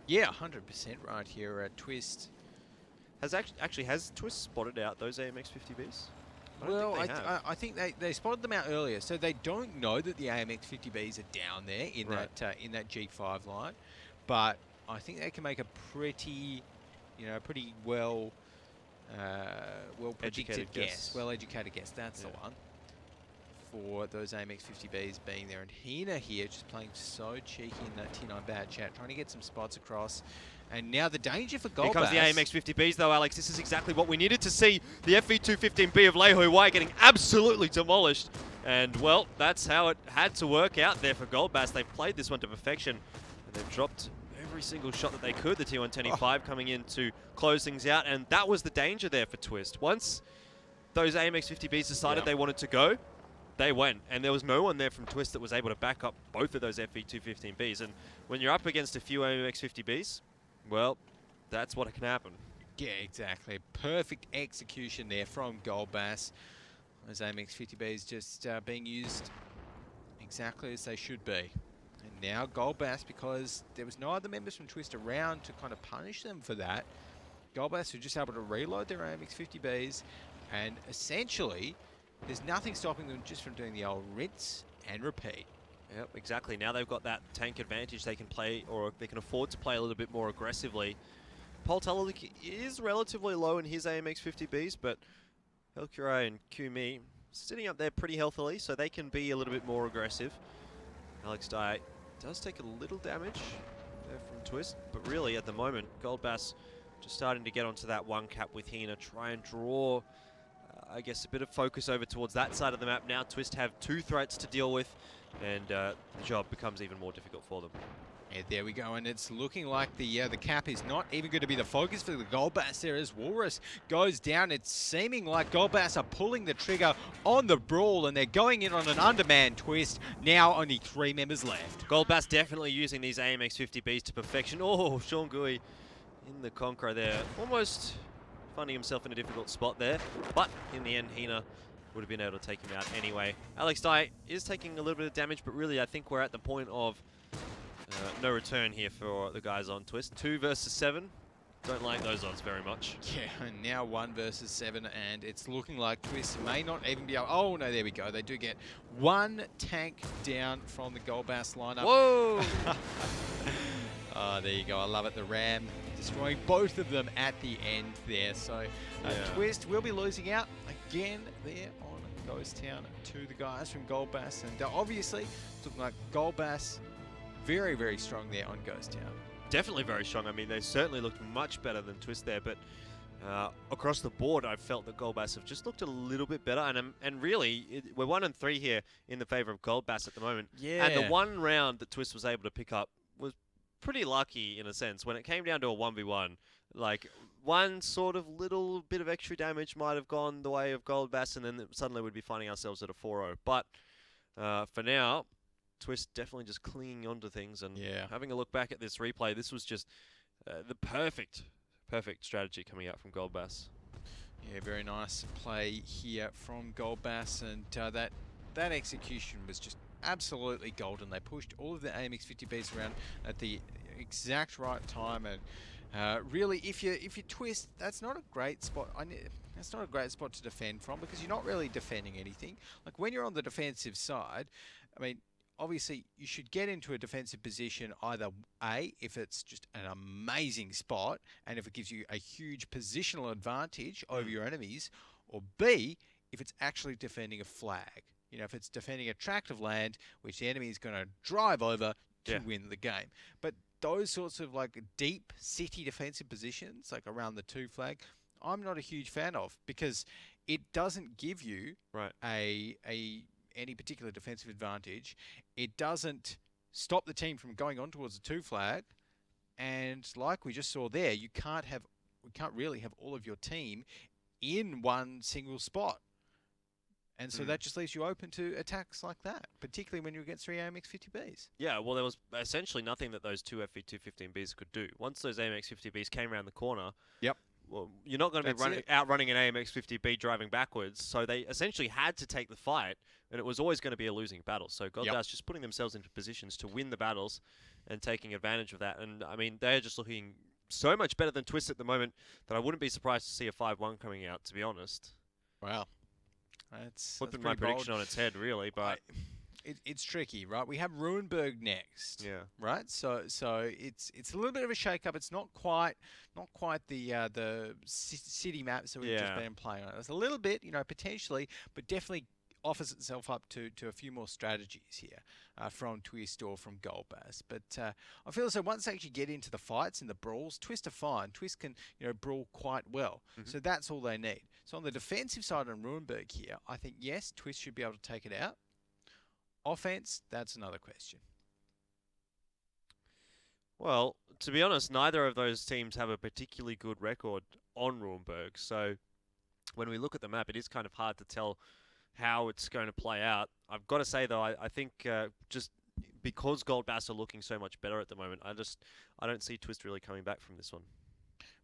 Yeah, 100% right here at Twist.
Has Twist spotted out those AMX50Bs?
Well, I think they spotted them out earlier, so they don't know that the AMX50Bs are down there in that G5 line, but I think they can make a pretty well predicted guess, well educated guess. That's the one for those AMX50Bs being there. And Hina here just playing so cheeky in that T9 bad chat, trying to get some spots across. And now the danger for Goldbass. Here
comes the AMX50Bs though, Alex. This is exactly what we needed to see. The FV215B of Lei Hui Wai getting absolutely demolished. And, well, that's how it had to work out there for Goldbass. They've played this one to perfection. And they've dropped every single shot that they could. The T125 coming in to close things out. And that was the danger there for Twist. Once those AMX50Bs decided they wanted to go, they went. And there was no one there from Twist that was able to back up both of those FV215Bs. And when you're up against a few AMX50Bs, well, that's what can happen.
Yeah, exactly. Perfect execution there from Goldbass. Those AMX50Bs just being used exactly as they should be. And now Goldbass, because there was no other members from Twist around to kind of punish them for that, Goldbass were just able to reload their AMX50Bs, and essentially, there's nothing stopping them just from doing the old rinse and repeat.
Yep, exactly. Now they've got that tank advantage. They can play, or they can afford to play a little bit more aggressively. Paul Talalik is relatively low in his AMX50Bs, but Helkurai and Kumi sitting up there pretty healthily, so they can be a little bit more aggressive. Alex Dye does take a little damage there from Twist, but really at the moment, Goldbass just starting to get onto that one cap with Hina, try and draw, I guess, a bit of focus over towards that side of the map. Now Twist have 2 threats to deal with, and the job becomes even more difficult for them.
Yeah, there we go, and it's looking like the cap is not even going to be the focus for the Goldbass there as Walrus goes down. It's seeming like Goldbass are pulling the trigger on the brawl, and they're going in on an undermanned Twist. Now only 3 members left.
Goldbass definitely using these AMX50Bs to perfection. Oh, Sean Gui in the Conqueror there, almost finding himself in a difficult spot there, but in the end, Hina would have been able to take him out anyway. Alex Dye is taking a little bit of damage, but really I think we're at the point of no return here for the guys on Twist. 2 versus 7. Don't like those odds very much.
Yeah, and now 1 versus 7, and it's looking like Twist may not even be able... Oh, no, there we go. They do get 1 tank down from the Gold Bass lineup.
Whoa!
Oh, there you go. I love it. The Ram destroying both of them at the end there. So Twist will be losing out again there on Ghost Town to the guys from Gold Bass. And obviously, it's looking like Gold Bass very, very strong there on Ghost Town.
Definitely very strong. I mean, they certainly looked much better than Twist there, but across the board, I felt that Gold Bass have just looked a little bit better. And really, we're 1-3 here in the favor of Gold Bass at the moment.
Yeah.
And the one round that Twist was able to pick up was pretty lucky in a sense. When it came down to a 1v1, like one sort of little bit of extra damage might have gone the way of Gold Bass, and then suddenly we'd be finding ourselves at a 4-0. But for now, Twist definitely just clinging onto things, and having a look back at this replay, this was just the perfect strategy coming out from Gold Bass.
Yeah, very nice play here from Gold Bass, and that execution was just absolutely golden. They pushed all of the AMX 50Bs around at the exact right time, and really, if you Twist, that's not a great spot. That's not a great spot to defend from, because you're not really defending anything. Like when you're on the defensive side, I mean, obviously, you should get into a defensive position either A, if it's just an amazing spot and if it gives you a huge positional advantage over your enemies, or B, if it's actually defending a flag. You know, if it's defending a tract of land which the enemy is going to drive over to win the game. But those sorts of like deep city defensive positions, like around the 2 flag, I'm not a huge fan of, because it doesn't give you any particular defensive advantage. It doesn't stop the team from going on towards the 2 flag, and like we just saw there, we can't really have all of your team in one single spot, and so that just leaves you open to attacks like that, particularly when you're against 3 AMX 50Bs. Yeah,
well, there was essentially nothing that those 2 FV215Bs could do. Once those AMX 50Bs came around the corner, well, you're not going to be outrunning an AMX 50B driving backwards, so they essentially had to take the fight, and it was always going to be a losing battle. So Gold Bass just putting themselves into positions to win the battles and taking advantage of that. And I mean, they're just looking so much better than Twist at the moment that I wouldn't be surprised to see a 5-1 coming out, to be honest.
Wow. That's
flipping my prediction on its head, really, but
it's tricky, right? We have Ruinberg next, right? So it's a little bit of a shake-up. It's not quite the city maps that we've just been playing on. It's a little bit, you know, potentially, but definitely offers itself up to a few more strategies here from Twist or from Gold Bass. But I feel as though once they actually get into the fights and the brawls, Twist are fine. Twist can, you know, brawl quite well. So that's all they need. So on the defensive side on Ruinberg here, I think, yes, Twist should be able to take it out. Offense, that's another question.
Well, to be honest, neither of those teams have a particularly good record on Ruinberg. So when we look at the map, it is kind of hard to tell how it's going to play out. I've got to say, though, I think just because Gold Bass are looking so much better at the moment, I don't see Twist really coming back from this one.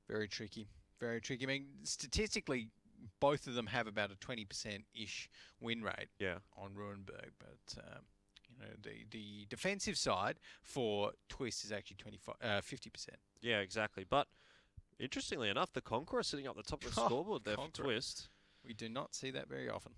Very tricky. Very tricky. I mean, statistically, both of them have about a 20%-ish win rate on Ruinberg, but you know, the defensive side for Twist is actually 50%.
Yeah, exactly. But interestingly enough, the Conqueror sitting up the top of the scoreboard there for Twist.
We do not see that very often.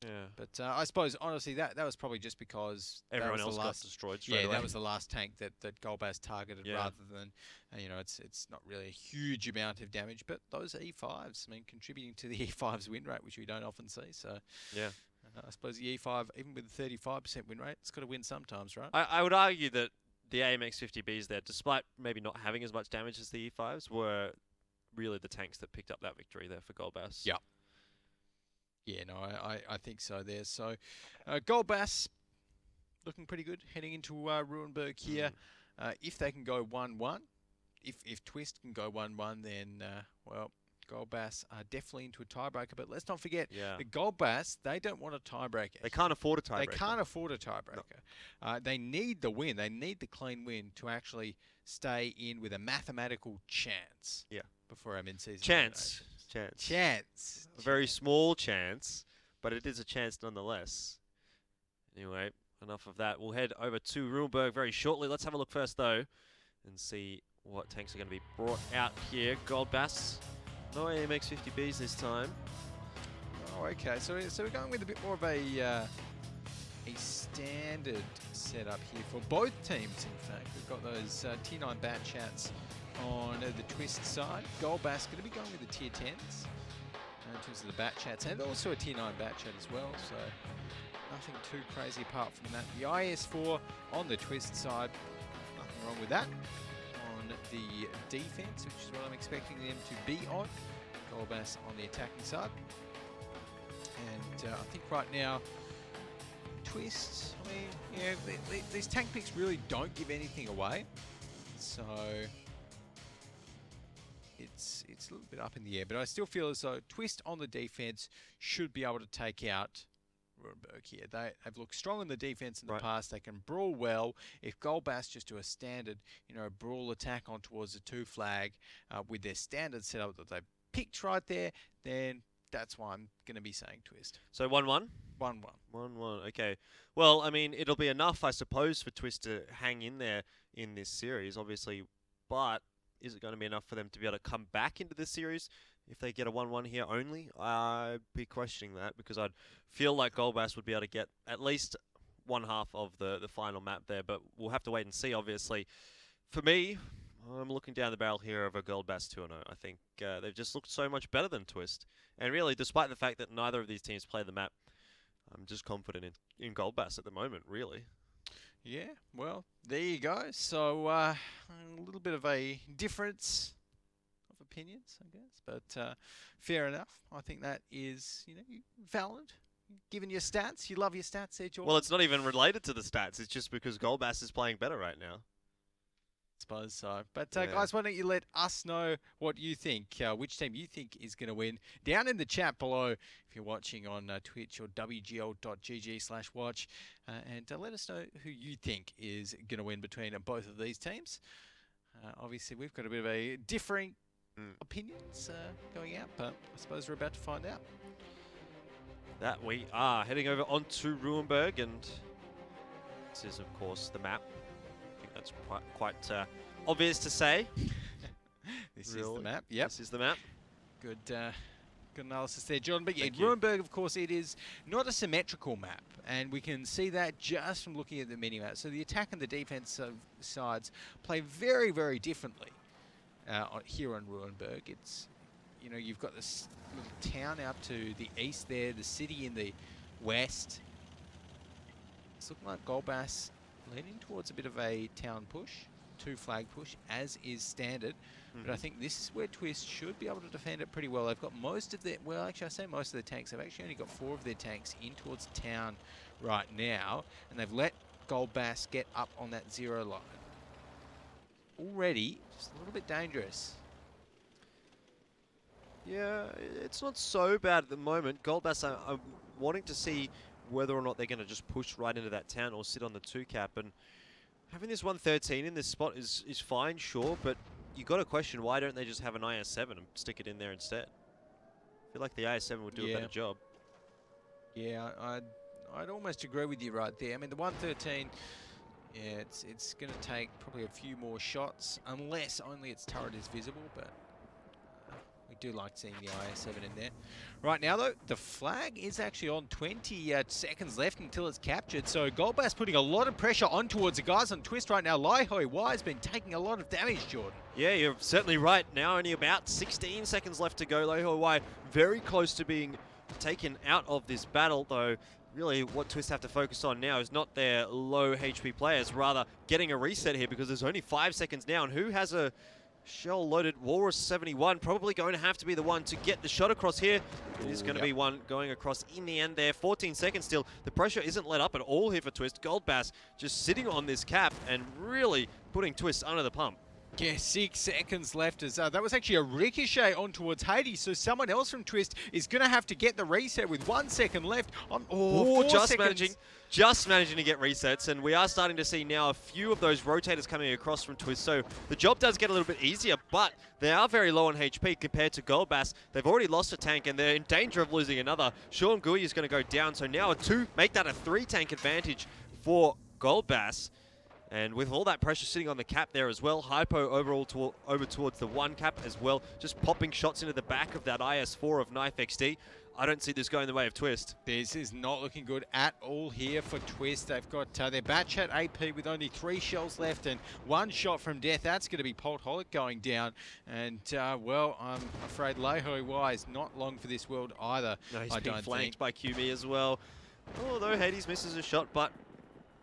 Yeah.
But I suppose, honestly, that was probably just because
everyone else got destroyed straight away.
That was the last tank that Gold Bass targeted rather than, you know, it's not really a huge amount of damage. But those E5s, I mean, contributing to the E5's win rate, which we don't often see. So, I suppose the E5, even with a 35% win rate, it's got to win sometimes, right?
I would argue that the AMX 50Bs there, despite maybe not having as much damage as the E5s, were really the tanks that picked up that victory there for Gold Bass.
Yeah. Yeah, no, I think so there. So, Gold Bass looking pretty good heading into Ruinberg here. If they can go 1-1, if Twist can go 1-1, then, well, Gold Bass are definitely into a tiebreaker. But let's not forget, the Gold Bass, they don't want a tiebreaker.
They can't afford a tiebreaker.
They can't afford a tiebreaker. No. They need the win. They need the clean win to actually stay in with a mathematical chance.
Yeah.
Before our mid-season.
Chance. A very small chance, but it is a chance nonetheless. Anyway, enough of that. We'll head over to Ruinberg very shortly. Let's have a look first, though, and see what tanks are going to be brought out here. Goldbass, no AMX 50Bs this time.
Oh, okay. So we're going with a bit more of a standard setup here for both teams. In fact, we've got those tier 9 bat chats on the Twist side. Goldbass going to be going with the tier 10s in terms of the bat chats, and also a tier 9 bat chat as well. So nothing too crazy apart from that. The IS4 on the Twist side, nothing wrong with that. On the defense, which is what I'm expecting them to be on. Goldbass on the attacking side. And I think right now, Twist, I mean, yeah, these tank picks really don't give anything away. So it's a little bit up in the air, but I still feel as though Twist on the defense should be able to take out Rurenberg here. They've looked strong in the defense in the past. They can brawl well. If Goldbass just do a standard, brawl attack on towards the 2 flag with their standard setup that they picked right there, then that's why I'm going to be saying Twist.
So 1-1?
1-1.
1-1, okay. Well, I mean, it'll be enough, I suppose, for Twist to hang in there in this series, obviously. But is it going to be enough for them to be able to come back into this series if they get a 1-1 here only? I'd be questioning that, because I'd feel like Goldbass would be able to get at least one half of the final map there. But we'll have to wait and see, obviously. For me, I'm looking down the barrel here of a Goldbass 2-0. I think they've just looked so much better than Twist. And really, despite the fact that neither of these teams play the map, I'm just confident in Goldbass at the moment, really.
Yeah, well, there you go. So a little bit of a difference of opinions, I guess. But fair enough. I think that is, valid. Given your stats, you love your stats there, Jordan.
Well, it's not even related to the stats. It's just because Goldbass is playing better right now.
Suppose so. But guys, why don't you let us know what you think, which team you think is going to win down in the chat below if you're watching on Twitch or wgl.gg/watch, and let us know who you think is going to win between both of these teams. Obviously, we've got a bit of a differing opinions going out, but I suppose we're about to find out.
That we are heading over onto Rurenberg, and this is, of course, the map. That's quite obvious to say.
This is the map. Yep.
This is the map.
Good analysis there, John. But yeah, Rurenberg, of course, it is not a symmetrical map, and we can see that just from looking at the mini-map. So the attack and the defense sides play very, very differently here on Rurenberg. It's, you've got this little town out to the east there, the city in the west. It's looking like Goldbass leaning towards a bit of a town push, 2 flag push, as is standard. But I think this is where Twist should be able to defend it pretty well. They've got most of their, well, actually I say most of their tanks. They've actually only got 4 of their tanks in towards town right now, and they've let Goldbass get up on that 0 line. Already, just a little bit dangerous.
Yeah, it's not so bad at the moment. Goldbass, I'm wanting to see whether or not they're going to just push right into that town or sit on the 2 cap. And having this 113 in this spot is fine, sure, but you got to question, why don't they just have an IS7 and stick it in there instead? I feel like the IS7 would do a better job.
Yeah, I'd almost agree with you right there. I mean, the 113, yeah, it's going to take probably a few more shots, unless only its turret is visible, but we do like seeing the IS7 in there. Right now, though, the flag is actually on 20 seconds left until it's captured. So Goldbass putting a lot of pressure on towards the guys on Twist right now. Lihoi Y has been taking a lot of damage, Jordan.
Yeah, you're certainly right. Now only about 16 seconds left to go. Lihoi Y very close to being taken out of this battle, though. Really, what Twist have to focus on now is not their low HP players, rather getting a reset here, because there's only 5 seconds now, and who has a shell-loaded Walrus 71, probably going to have to be the one to get the shot across here. It is going to be one going across in the end there. 14 seconds still. The pressure isn't let up at all here for Twist. Goldbass just sitting on this cap and really putting Twist under the pump.
Yeah, 6 seconds left. As that was actually a ricochet on towards Hades, so someone else from Twist is going to have to get the reset with 1 second left.
Just managing to get resets, and we are starting to see now a few of those rotators coming across from Twist, so the job does get a little bit easier, but they are very low on HP compared to Goldbass. They've already lost a tank, and they're in danger of losing another. Sean Gui is going to go down, so now make that a 3 tank advantage for Goldbass. And with all that pressure sitting on the cap there as well, Hypo overall over towards the 1 cap as well, just popping shots into the back of that IS-4 of Knife XD. I don't see this going the way of Twist.
This is not looking good at all here for Twist. They've got their batch at AP with only 3 shells left and 1 shot from death. That's going to be Poltholic going down. And, well, I'm afraid Lehoi Y is not long for this world either.
No, he's being flanked by QB as well. Although Hades misses a shot, but...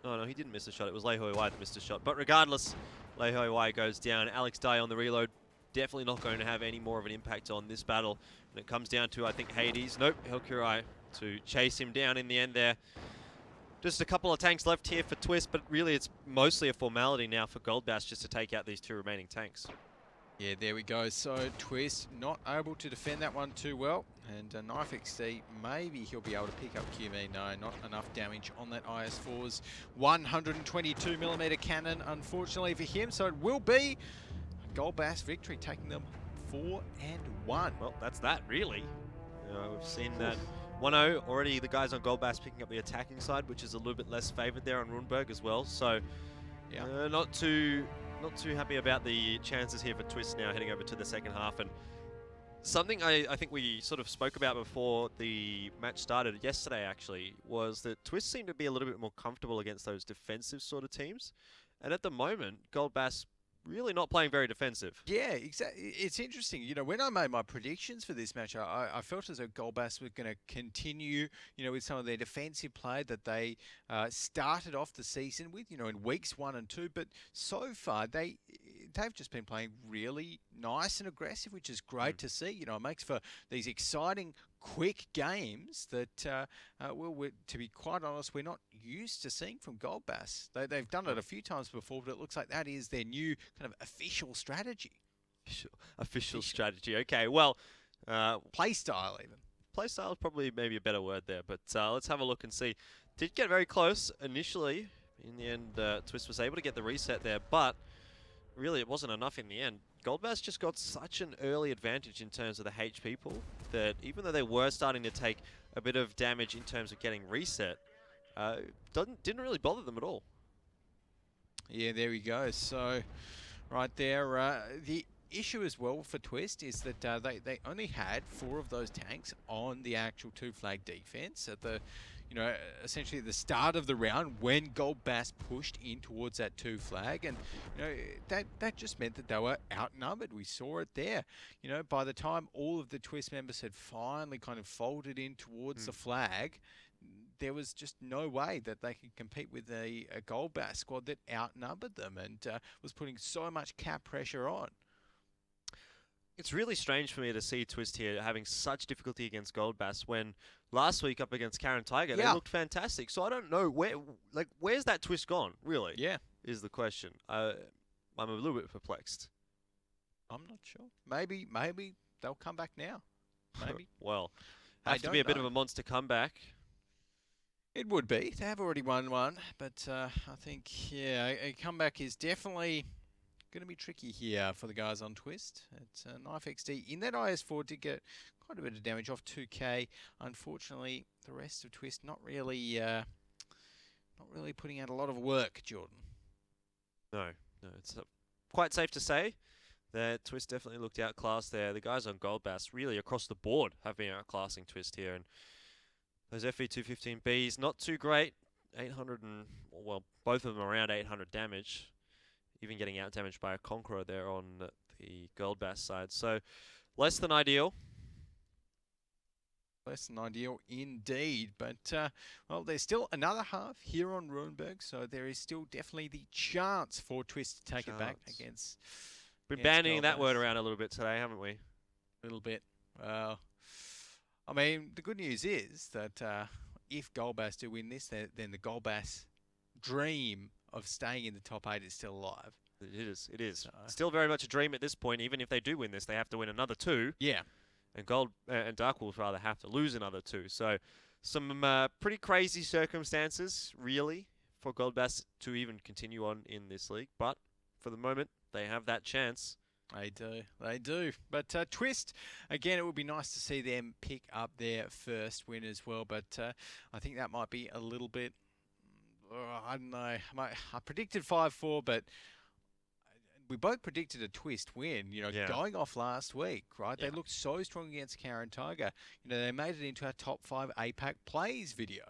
Oh, no, he didn't miss a shot. It was Lehoi Y that missed a shot. But regardless, Lehoi Y goes down. Alex Dye on the reload. Definitely not going to have any more of an impact on this battle. And it comes down to, I think, Hades. Nope, Helkurai to chase him down in the end there. Just a couple of tanks left here for Twist, but really it's mostly a formality now for Goldbass just to take out these 2 remaining tanks.
Yeah, there we go. So Twist not able to defend that one too well. And Knife XD, maybe he'll be able to pick up QB. No, not enough damage on that IS-4's 122mm cannon, unfortunately for him. So it will be a Goldbass victory, taking them 4-1.
Well, that's that, really. We've seen that 1-0 already. The guys on Goldbass picking up the attacking side, which is a little bit less favoured there on Rundberg as well. So, yeah, not too happy about the chances here for Twist now heading over to the second half. And something I think we sort of spoke about before the match started yesterday, actually, was that Twist seemed to be a little bit more comfortable against those defensive sort of teams. And at the moment, Goldbass really not playing very defensive.
Yeah, exactly. It's interesting. You know, when I made my predictions for this match, I felt as though Goldbass were going to continue, you know, with some of their defensive play that they started off the season with, you know, in weeks 1 and 2. But so far, they've just been playing really nice and aggressive, which is great to see. You know, it makes for these exciting, quick games that, well, to be quite honest, we're not used to seeing from Goldbass. They've done it a few times before, but it looks like that is their new kind of official strategy.
Official strategy. Okay, well,
play style even.
Play style is probably maybe a better word there, but let's have a look and see. Did get very close initially. In the end, Twist was able to get the reset there, but really it wasn't enough in the end. Goldbass just got such an early advantage in terms of the HP pool that even though they were starting to take a bit of damage in terms of getting reset, didn't really bother them at all.
Yeah, there we go. So, right there, the issue as well for Twist is that they only had 4 of those tanks on the actual 2-flag defense at the, you know, essentially at the start of the round when Goldbass pushed in towards that 2-flag, and you know that just meant that they were outnumbered. We saw it there. You know, by the time all of the Twist members had finally kind of folded in towards the flag, there was just no way that they could compete with a Goldbass squad that outnumbered them and was putting so much cap pressure on.
It's really strange for me to see Twist here having such difficulty against Goldbass when last week up against Karen Tiger they looked fantastic. So I don't know where's that Twist gone, really?
Yeah,
is the question. I'm a little bit perplexed.
I'm not sure. Maybe they'll come back now. Maybe.
Well, have to be a bit of a monster comeback.
It would be. They have already won one, but I think a comeback is definitely going to be tricky here for the guys on Twist. It's Knife XD in that IS-4 did get quite a bit of damage off 2K. Unfortunately, the rest of Twist not really putting out a lot of work, Jordan.
No, it's quite safe to say that Twist definitely looked outclassed there. The guys on Goldbass really across the board have been outclassing Twist here, and those FE215Bs not too great. 800 and well, both of them around 800 damage. Even getting out damaged by a Conqueror there on the Goldbass side. So, less than ideal.
Less than ideal indeed. But, well, there's still another half here on Rundberg, so there is still definitely the chance for Twist to take it back against
We're bandying that word around a little bit today, haven't we?
A little bit. Well, I mean, the good news is that if Goldbass do win this, then the Goldbass dream of staying in the top 8 is still alive.
It is. So. Still very much a dream at this point. Even if they do win this, they have to win another 2.
Yeah.
And Dark Wolves rather have to lose another 2. So some pretty crazy circumstances, really, for Goldbass to even continue on in this league. But for the moment, they have that chance.
They do. But Twist, again, it would be nice to see them pick up their first win as well. But I think that might be a little bit I don't know. I predicted 5-4, but we both predicted a twist win, going off last week, right?
Yeah.
They looked so strong against Karen Tiger. They made it into our top 5 APAC plays video,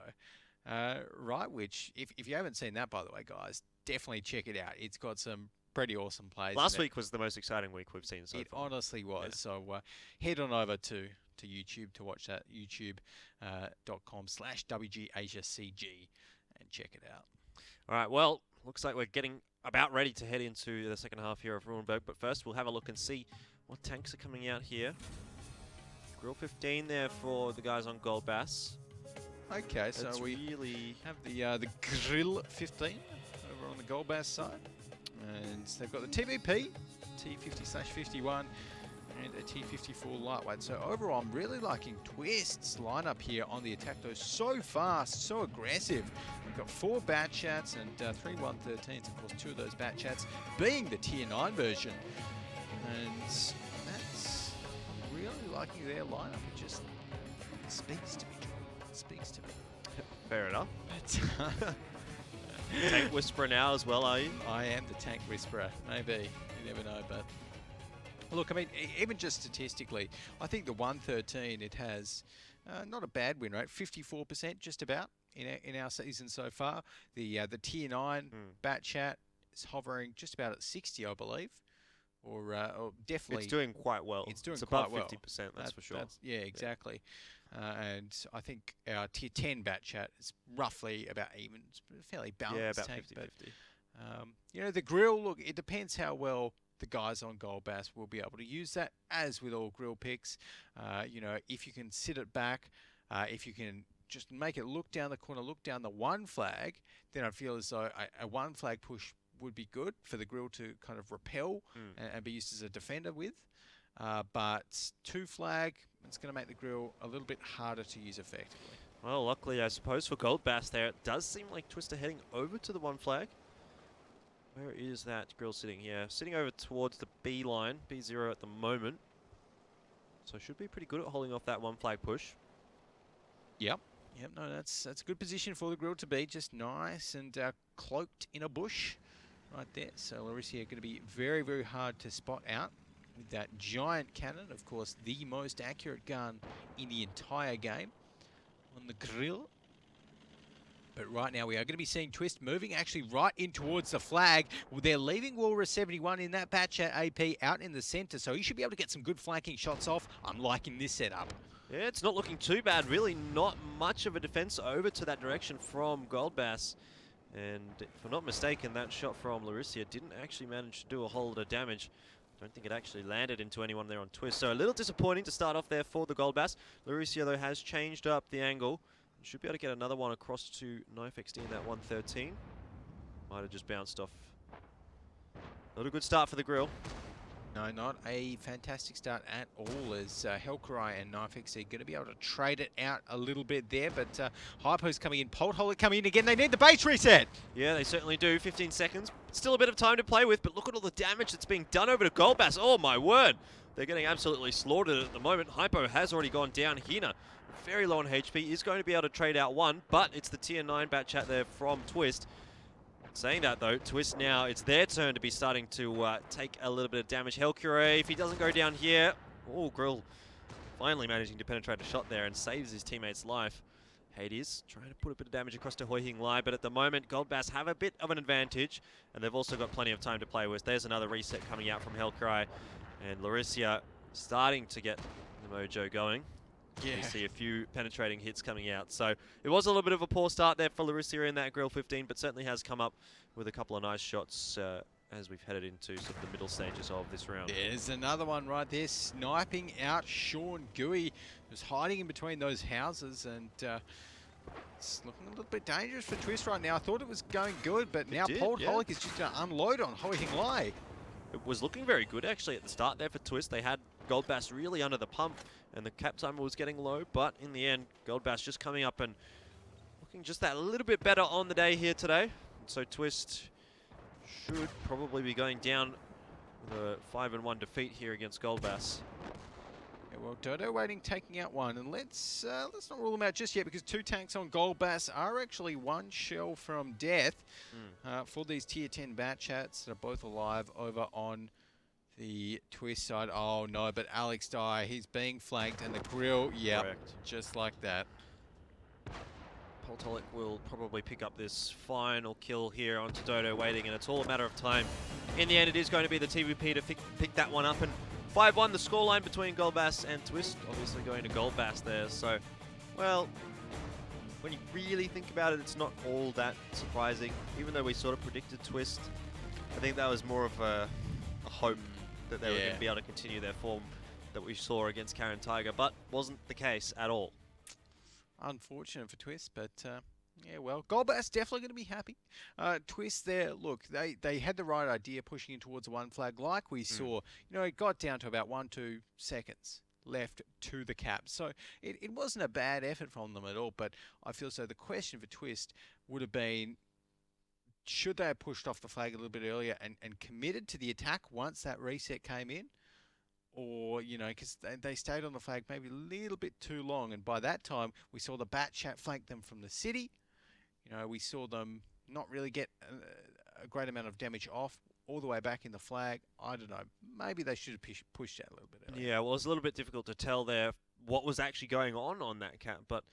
right? Which, if you haven't seen that, by the way, guys, definitely check it out. It's got some pretty awesome plays.
Last week was the most exciting week we've seen so far.
It honestly was. Yeah. So head on over to YouTube to watch that, youtube.com/WGAsiaCG, and check it out.
All right, well, looks like we're getting about ready to head into the second half here of Ruinberg, but first we'll have a look and see what tanks are coming out here. Grill 15 there for the guys on Gold Bass.
Okay, so we really have the Grill 15 over on the Gold Bass side, and they've got the TVP, T50/51, and a T54 lightweight. So overall, I'm really liking Twist's lineup here on the attack, though. So fast, so aggressive. We've got 4 bat chats and 3 113s. Of course, 2 of those bat chats being the tier 9 version. And that's really liking their lineup. It just speaks to me, John. It speaks to me.
Fair enough. Tank Whisperer now as well, are you?
I am the Tank Whisperer. Maybe. You never know, but... Look, I mean, even just statistically, I think the 113, it has not a bad win rate, 54% just about in our season so far. The tier 9 bat chat is hovering just about at 60, I believe, or definitely.
It's doing quite well.
It's doing
above
quite well.
50%, that's for sure.
Yeah, exactly. And I think our tier 10 bat chat is roughly about even, it's fairly balanced.
Yeah, about 50-50.
The grill, look, it depends how well the guys on Gold Bass will be able to use that, as with all grill picks. If you can sit it back, if you can just make it look down the corner, look down the 1 flag, then I feel as though a 1 flag push would be good for the grill to kind of repel and be used as a defender with. But 2 flag, it's going to make the grill a little bit harder to use effectively.
Well, luckily, I suppose, for Gold Bass there, it does seem like Twister heading over to the 1 flag. Where is that grill sitting? Yeah, sitting over towards the B line, B0 at the moment. So should be pretty good at holding off that 1 flag push.
Yep, no, that's a good position for the grill to be, just nice and cloaked in a bush right there. So Larissa going to be very, very hard to spot out with that giant cannon. Of course, the most accurate gun in the entire game on the grill. But right now we are going to be seeing Twist moving actually right in towards the flag. They're leaving Walrus 71 in that patch at AP out in the center, so he should be able to get some good flanking shots off. I'm liking this setup.
Yeah, it's not looking too bad. Really not much of a defense over to that direction from Gold Bass. And if I'm not mistaken, that shot from Larissa didn't actually manage to do a whole lot of damage. Don't think it actually landed into anyone there on Twist. So a little disappointing to start off there for the Gold Bass. Larissa, though, has changed up the angle. Should be able to get another one across to Knife XD in that 113. Might have just bounced off. Not a good start for the grill.
No, not a fantastic start at all, as Hellcry and Knife XD going to be able to trade it out a little bit there, but Hypo's coming in, Poltholik coming in again. They need the base reset.
Yeah, they certainly do. 15 seconds. Still a bit of time to play with, but look at all the damage that's being done over to Gold Bass. Oh, my word. They're getting absolutely slaughtered at the moment. Hypo has already gone down. Hina, very low on HP, is going to be able to trade out 1, but it's the tier 9 bat chat there from Twist. Saying that though, Twist now, it's their turn to be starting to take a little bit of damage. Hellcure, if he doesn't go down here, oh, Grill finally managing to penetrate a shot there and saves his teammate's life. Hades trying to put a bit of damage across to Hoi Hing Lai, but at the moment, Gold Bass have a bit of an advantage, and they've also got plenty of time to play with. There's another reset coming out from Hellcry, and Larissa starting to get the mojo going. Yeah. You see a few penetrating hits coming out. So it was a little bit of a poor start there for Larissa in that Grill 15, but certainly has come up with a couple of nice shots as we've headed into sort of the middle stages of this round.
There's another one right there, sniping out Sean Gooey, who's hiding in between those houses, and it's looking a little bit dangerous for Twist right now. I thought it was going good, but now Poltholik is just going to unload on Hoi Hing Lai.
It was looking very good actually at the start there for Twist. They had Gold Bass really under the pump, and the cap timer was getting low, but in the end, Gold Bass just coming up and looking just that little bit better on the day here today. So Twist should probably be going down with a 5-1 defeat here against Gold Bass.
Yeah, well, Dodo waiting, taking out one, and let's not rule them out just yet because 2 tanks on Gold Bass are actually 1 shell from death for these tier 10 bat chats that are both alive over on the Twist side. Oh no, but Alex Dye, he's being flanked, and the grill, yeah, just like that.
Poltolic will probably pick up this final kill here onto Dodo waiting, and it's all a matter of time. In the end, it is going to be the TVP to pick that one up, and 5-1 the scoreline between Gold Bass and Twist, obviously going to Gold Bass there. So, well, when you really think about it, it's not all that surprising. Even though we sort of predicted Twist, I think that was more of a hope that they were going to be able to continue their form that we saw against Karen Tiger, but wasn't the case at all.
Unfortunate for Twist, but yeah, well, Gold Bass definitely going to be happy. Twist there, look, they had the right idea pushing in towards the 1 flag like we saw. You know, it got down to about 1-2 seconds left to the cap. So it wasn't a bad effort from them at all, but I feel so the question for Twist would have been, should they have pushed off the flag a little bit earlier and committed to the attack once that reset came in? Or, you know, because they stayed on the flag maybe a little bit too long. And by that time, we saw the bat chat flank them from the city. You know, we saw them not really get a great amount of damage off all the way back in the flag. I don't know. Maybe they should have pushed that a little bit earlier.
Yeah, well, it's a little bit difficult to tell there what was actually going on that cap. But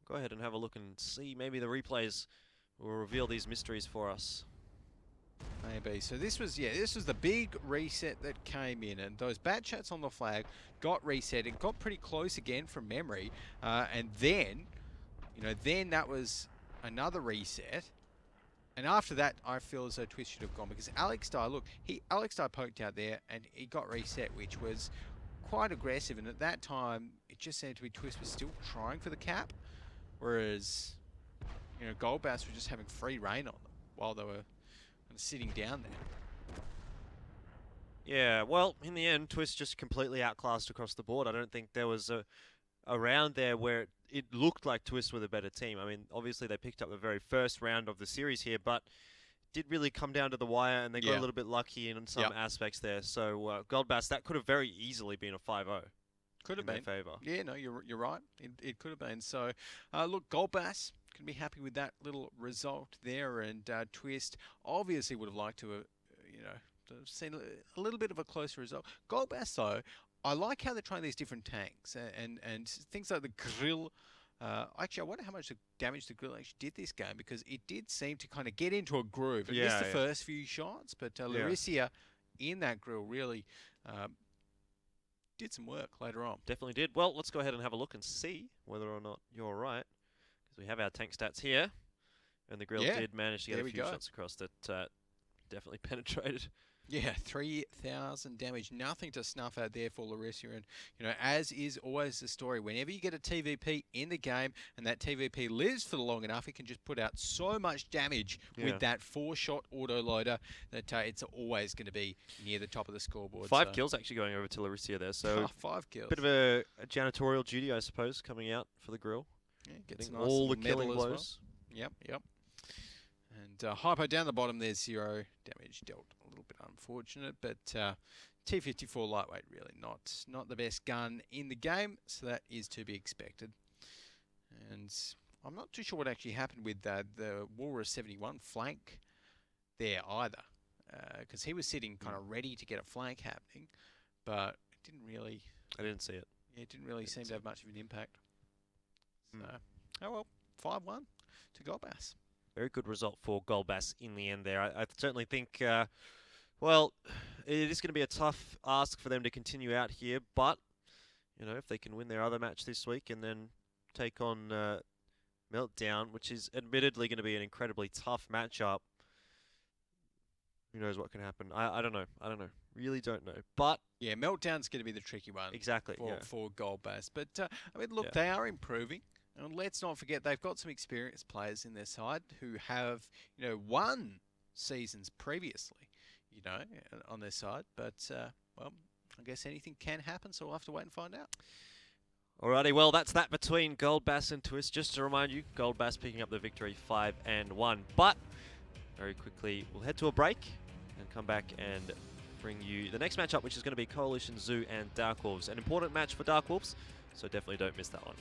go ahead and have a look and see. Maybe the replays will reveal these mysteries for us.
Maybe. So this was the big reset that came in, and those bat chats on the flag got reset. It got pretty close again from memory, and then, you know, then that was another reset. And after that, I feel as though Twist should have gone because Alex Dye, look, Alex Dye poked out there and he got reset, which was quite aggressive. And at that time, it just seemed to be Twist was still trying for the cap, whereas, you know, Gold Bass were just having free reign on them while they were sitting down there.
Yeah, well, in the end, Twist just completely outclassed across the board. I don't think there was a round there where it looked like Twist were the better team. I mean, obviously they picked up the very first round of the series here, but did really come down to the wire, and they got a little bit lucky in some aspects there. So Gold Bass, that could have very easily been a 5-0.
Could have been.
In their favour.
Yeah, no, you're right. It could have been. So, look, Gold Bass can be happy with that little result there, and Twist obviously would have liked to, you know, seen a little bit of a closer result. Gold Bass, though, I like how they're trying these different tanks and things like the grill. Actually, I wonder how much damage the grill actually did this game, because it did seem to kind of get into a groove. It missed the first few shots, but Larissa in that grill really did some work later on.
Definitely did. Well, let's go ahead and have a look and see whether or not you're right, because we have our tank stats here, and the grill did manage to get a few shots across that definitely penetrated.
Yeah, 3,000 damage. Nothing to snuff at there for Larissa. And, you know, as is always the story, whenever you get a TVP in the game and that TVP lives for long enough, it can just put out so much damage with that 4-shot auto-loader that it's always going to be near the top of the scoreboard.
5 kills actually going over to Larissa there. So
5 kills.
Bit of a janitorial duty, I suppose, coming out for the grill.
Yeah, gets
nice all the killing blows.
Well. Yep. And Hypo down the bottom, there's 0 damage dealt. A little bit unfortunate, but T54 lightweight really not the best gun in the game, so that is to be expected. And I'm not too sure what actually happened with the Walrus 71 flank there either, because he was sitting kind of ready to get a flank happening, but it didn't really.
I didn't see it.
Yeah, it didn't really seem to have much of an impact. So, oh well, 5-1 to Gold Bass.
Very good result for Gold Bass in the end there. I certainly think, well, it is going to be a tough ask for them to continue out here, but, you know, if they can win their other match this week and then take on Meltdown, which is admittedly going to be an incredibly tough matchup, who knows what can happen. I don't know. Really don't know. But
yeah, Meltdown's going to be the tricky one.
Exactly.
For Gold Bass. But, I mean, look, they are improving. And let's not forget, they've got some experienced players in their side who have, you know, won seasons previously, you know, on their side. But, well, I guess anything can happen, so we'll have to wait and find out.
Alrighty, well, that's that between Gold Bass and Twist. Just to remind you, Gold Bass picking up the victory 5-1. But, very quickly, we'll head to a break and come back and bring you the next matchup, which is going to be Coalition Zoo and Dark Wolves. An important match for Dark Wolves, so definitely don't miss that one.